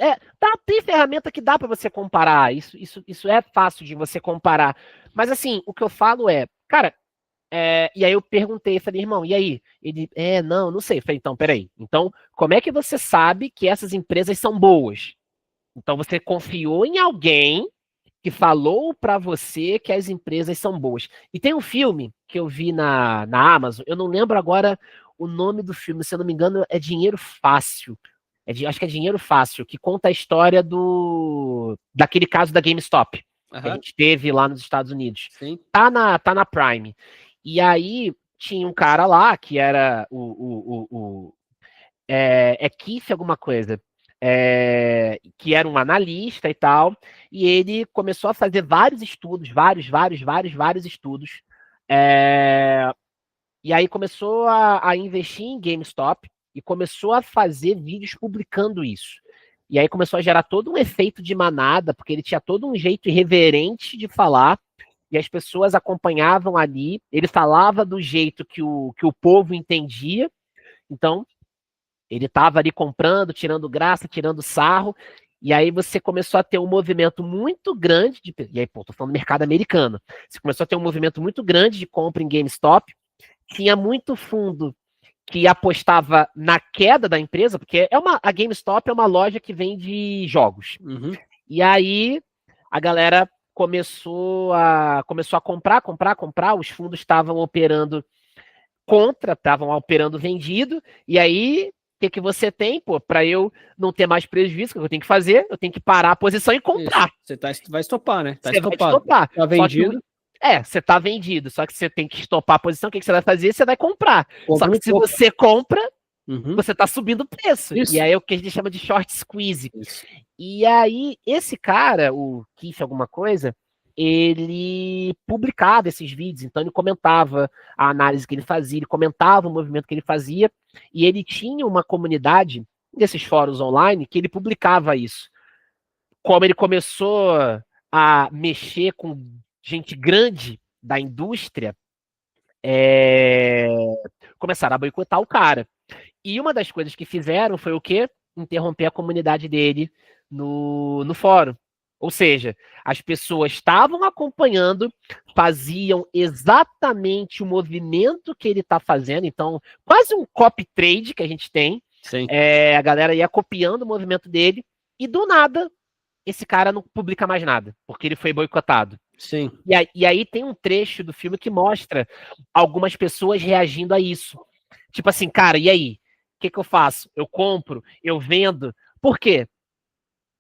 Tem ferramenta que dá para você comparar. Isso é fácil de você comparar. Mas assim, o que eu falo cara, e aí eu perguntei, falei, irmão, e aí? Ele, não sei. Eu falei, então, peraí. Então, como é que você sabe que essas empresas são boas? Então, você confiou em alguém que falou para você que as empresas são boas. E tem um filme que eu vi na Amazon, eu não lembro agora o nome do filme, se eu não me engano, é Dinheiro Fácil. Acho que é Dinheiro Fácil, que conta a história daquele caso da GameStop, que a gente teve lá nos Estados Unidos. Sim. Tá na Prime. E aí tinha um cara lá que era Keith alguma coisa, que era um analista e tal, e ele começou a fazer vários estudos, vários estudos, e aí começou a investir em GameStop e começou a fazer vídeos publicando isso. E aí começou a gerar todo um efeito de manada, porque ele tinha todo um jeito irreverente de falar, e as pessoas acompanhavam ali, ele falava do jeito que o povo entendia, então ele estava ali comprando, tirando graça, tirando sarro, e aí você começou a ter um movimento muito grande, e aí, tô falando do mercado americano, você começou a ter um movimento muito grande de compra em GameStop, tinha muito fundo que apostava na queda da empresa, porque a GameStop é uma loja que vende jogos. Uhum. E aí a galera começou a comprar, os fundos estavam operando estavam operando vendido, e aí o que você tem, para eu não ter mais prejuízo, o que eu tenho que fazer? Eu tenho que parar a posição e comprar. Você vai estopar, né? Você vai estopar. Tá vendido. Você tá vendido, só que você tem que estopar a posição, o que você vai fazer? Você vai comprar. Só que se você compra, você tá subindo o preço. Isso. E aí é o que a gente chama de short squeeze. Isso. E aí, esse cara, o Keith alguma coisa, ele publicava esses vídeos, então ele comentava a análise que ele fazia, ele comentava o movimento que ele fazia, e ele tinha uma comunidade desses fóruns online que ele publicava isso. Como ele começou a mexer com gente grande da indústria, começaram a boicotar o cara. E uma das coisas que fizeram foi o quê? Interromper a comunidade dele no fórum. Ou seja, as pessoas estavam acompanhando, faziam exatamente o movimento que ele está fazendo, então quase um copy trade que a gente tem. Sim. A galera ia copiando o movimento dele e do nada esse cara não publica mais nada, porque ele foi boicotado. Sim. E aí tem um trecho do filme que mostra algumas pessoas reagindo a isso. Tipo assim, cara, e aí? O que eu faço? Eu compro? Eu vendo? Por quê?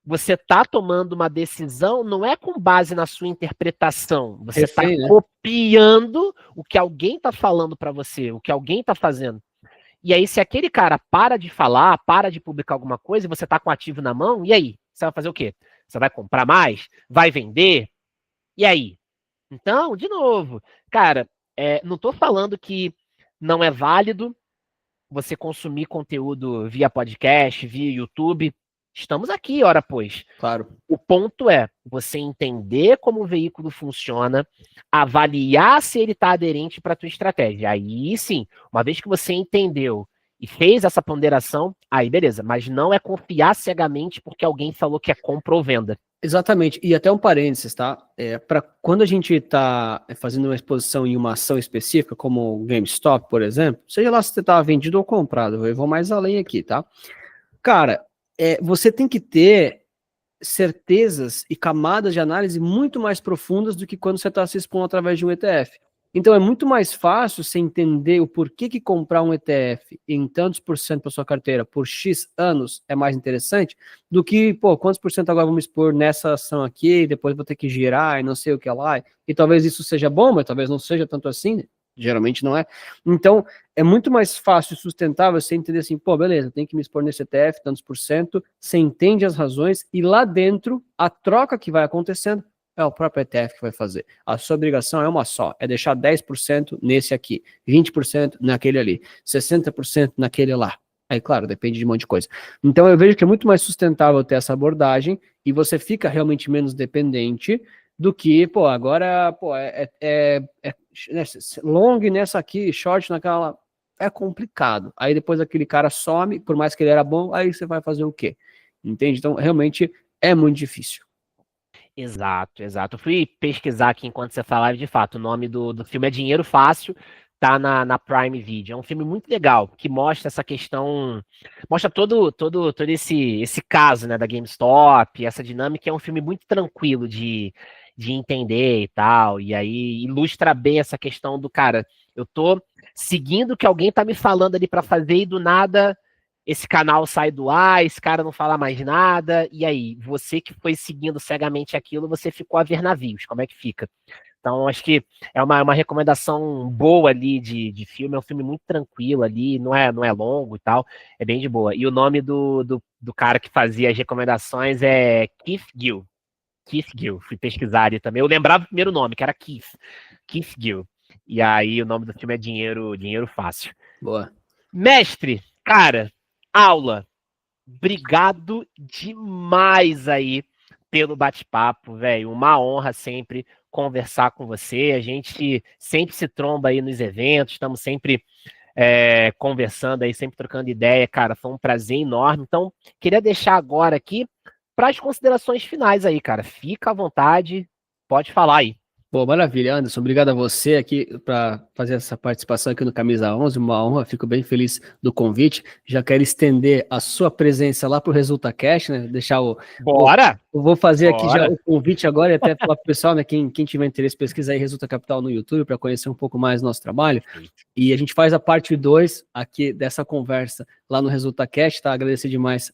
Você está tomando uma decisão não é com base na sua interpretação. Você está copiando o que alguém está falando para você, o que alguém está fazendo. E aí, se aquele cara para de falar, para de publicar alguma coisa, e você está com ativo na mão, e aí? Você vai fazer o quê? Você vai comprar mais? Vai vender? E aí? Então, de novo, cara, não estou falando que não é válido você consumir conteúdo via podcast, via YouTube. Estamos aqui, ora pois. Claro. O ponto é você entender como o veículo funciona, avaliar se ele está aderente para a tua estratégia. Aí sim, uma vez que você entendeu e fez essa ponderação, aí beleza, mas não é confiar cegamente porque alguém falou que é compra ou venda. Exatamente, e até um parênteses, tá? Para quando a gente está fazendo uma exposição em uma ação específica, como o GameStop, por exemplo, seja lá se você está vendido ou comprado, eu vou mais além aqui, tá? Cara, você tem que ter certezas e camadas de análise muito mais profundas do que quando você está se expondo através de um ETF. Então é muito mais fácil você entender o porquê que comprar um ETF em tantos por cento para sua carteira por X anos é mais interessante do que, pô, quantos por cento agora vamos expor nessa ação aqui, depois vou ter que girar e não sei o que lá. E talvez isso seja bom, mas talvez não seja tanto assim, geralmente não é. Então, é muito mais fácil e sustentável você entender assim, pô, beleza, tem que me expor nesse ETF, tantos por cento, você entende as razões e lá dentro, a troca que vai acontecendo é o próprio ETF que vai fazer. A sua obrigação é uma só, é deixar 10% nesse aqui, 20% naquele ali, 60% naquele lá. Aí, claro, depende de um monte de coisa. Então, eu vejo que é muito mais sustentável ter essa abordagem e você fica realmente menos dependente do que, pô, agora, pô, long nessa aqui, short naquela, é complicado. Aí depois aquele cara some, por mais que ele era bom, aí você vai fazer o quê? Entende? Então, realmente é muito difícil. Exato, exato. Eu fui pesquisar aqui enquanto você falava, de fato, o nome do filme é Dinheiro Fácil, tá na Prime Video. É um filme muito legal, que mostra essa questão, mostra todo esse caso, né, da GameStop, essa dinâmica. É um filme muito tranquilo de entender e tal, e aí ilustra bem essa questão do cara, eu tô seguindo o que alguém tá me falando ali para fazer e do nada esse canal sai do ar, esse cara não fala mais nada, e aí, você que foi seguindo cegamente aquilo, você ficou a ver navios, como é que fica? Então, acho que é uma recomendação boa ali de filme, é um filme muito tranquilo ali, não é longo e tal, é bem de boa. E o nome do cara que fazia as recomendações é Keith Gill. Keith Gill, fui pesquisar ali também. Eu lembrava o primeiro nome, que era Keith Gill. E aí o nome do filme é Dinheiro Fácil. Boa. Mestre, cara, aula. Obrigado demais aí pelo bate-papo, velho. Uma honra sempre conversar com você. A gente sempre se tromba aí nos eventos, estamos sempre conversando aí, sempre trocando ideia, cara. Foi um prazer enorme. Então, queria deixar agora aqui para as considerações finais aí, cara. Fica à vontade, pode falar aí. Pô, maravilha, Anderson. Obrigado a você aqui para fazer essa participação aqui no Camisa 11. Uma honra, fico bem feliz do convite. Já quero estender a sua presença lá para o Resulta Cash, né? Deixar o. Bora! Eu vou fazer aqui já Bora! o convite agora e até falar para o pessoal, né? Quem tiver interesse, pesquisa aí Resulta Capital no YouTube para conhecer um pouco mais do nosso trabalho. E a gente faz a parte 2 aqui dessa conversa lá no Resulta Cash, tá? Agradecer demais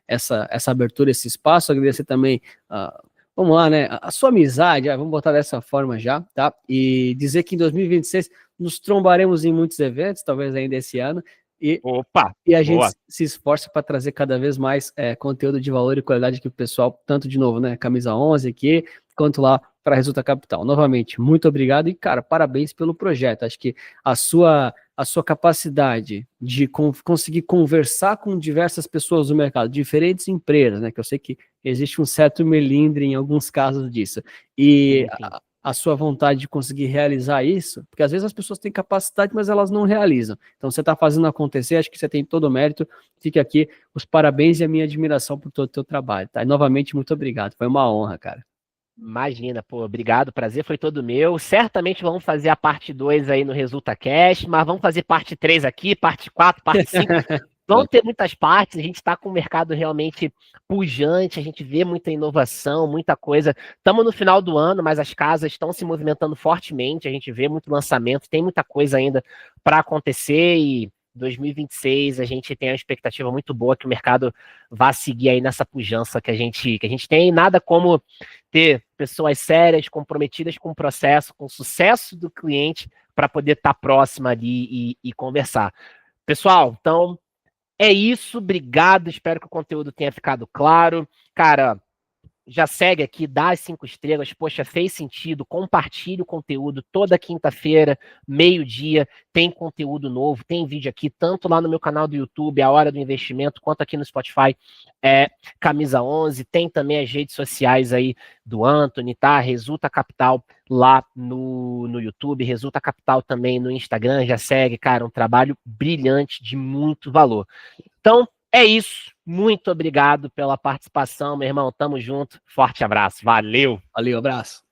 essa abertura, esse espaço. Agradecer também vamos lá, né? A sua amizade, vamos botar dessa forma já, tá? E dizer que em 2026 nos trombaremos em muitos eventos, talvez ainda esse ano, Opa! E a gente Boa. se esforça para trazer cada vez mais conteúdo de valor e qualidade que o pessoal, tanto de novo, né? Camisa 11 aqui, quanto lá para Resulta Capital. Novamente, muito obrigado e, cara, parabéns pelo projeto. Acho que a sua capacidade de conseguir conversar com diversas pessoas do mercado, diferentes empresas, né? Que eu sei que existe um certo melindre em alguns casos disso. E a sua vontade de conseguir realizar isso, porque às vezes as pessoas têm capacidade, mas elas não realizam. Então você está fazendo acontecer, acho que você tem todo o mérito. Fica aqui os parabéns e a minha admiração por todo o teu trabalho, tá? E novamente, muito obrigado. Foi uma honra, cara. Imagina, pô, obrigado, prazer foi todo meu. Certamente vamos fazer a parte 2 aí no Resulta Cash, mas vamos fazer parte 3 aqui, parte 4, parte 5. Vão ter muitas partes, a gente está com o mercado realmente pujante, a gente vê muita inovação, muita coisa. Estamos no final do ano, mas as casas estão se movimentando fortemente, a gente vê muito lançamento, tem muita coisa ainda para acontecer e 2026 a gente tem uma expectativa muito boa que o mercado vá seguir aí nessa pujança que a gente tem. Nada como ter pessoas sérias, comprometidas com o processo, com o sucesso do cliente, para poder estar próxima ali e conversar. Pessoal, então é isso, obrigado, espero que o conteúdo tenha ficado claro. Cara, já segue aqui, dá as 5 estrelas, poxa, fez sentido, compartilha o conteúdo, toda quinta-feira, meio-dia, tem conteúdo novo, tem vídeo aqui, tanto lá no meu canal do YouTube, A Hora do Investimento, quanto aqui no Spotify, Camisa 11, tem também as redes sociais aí do Anthony, tá? Resulta Capital lá no YouTube, Resulta Capital também no Instagram, já segue, cara, um trabalho brilhante, de muito valor. Então, é isso. Muito obrigado pela participação, meu irmão. Tamo junto. Forte abraço. Valeu. Valeu, abraço.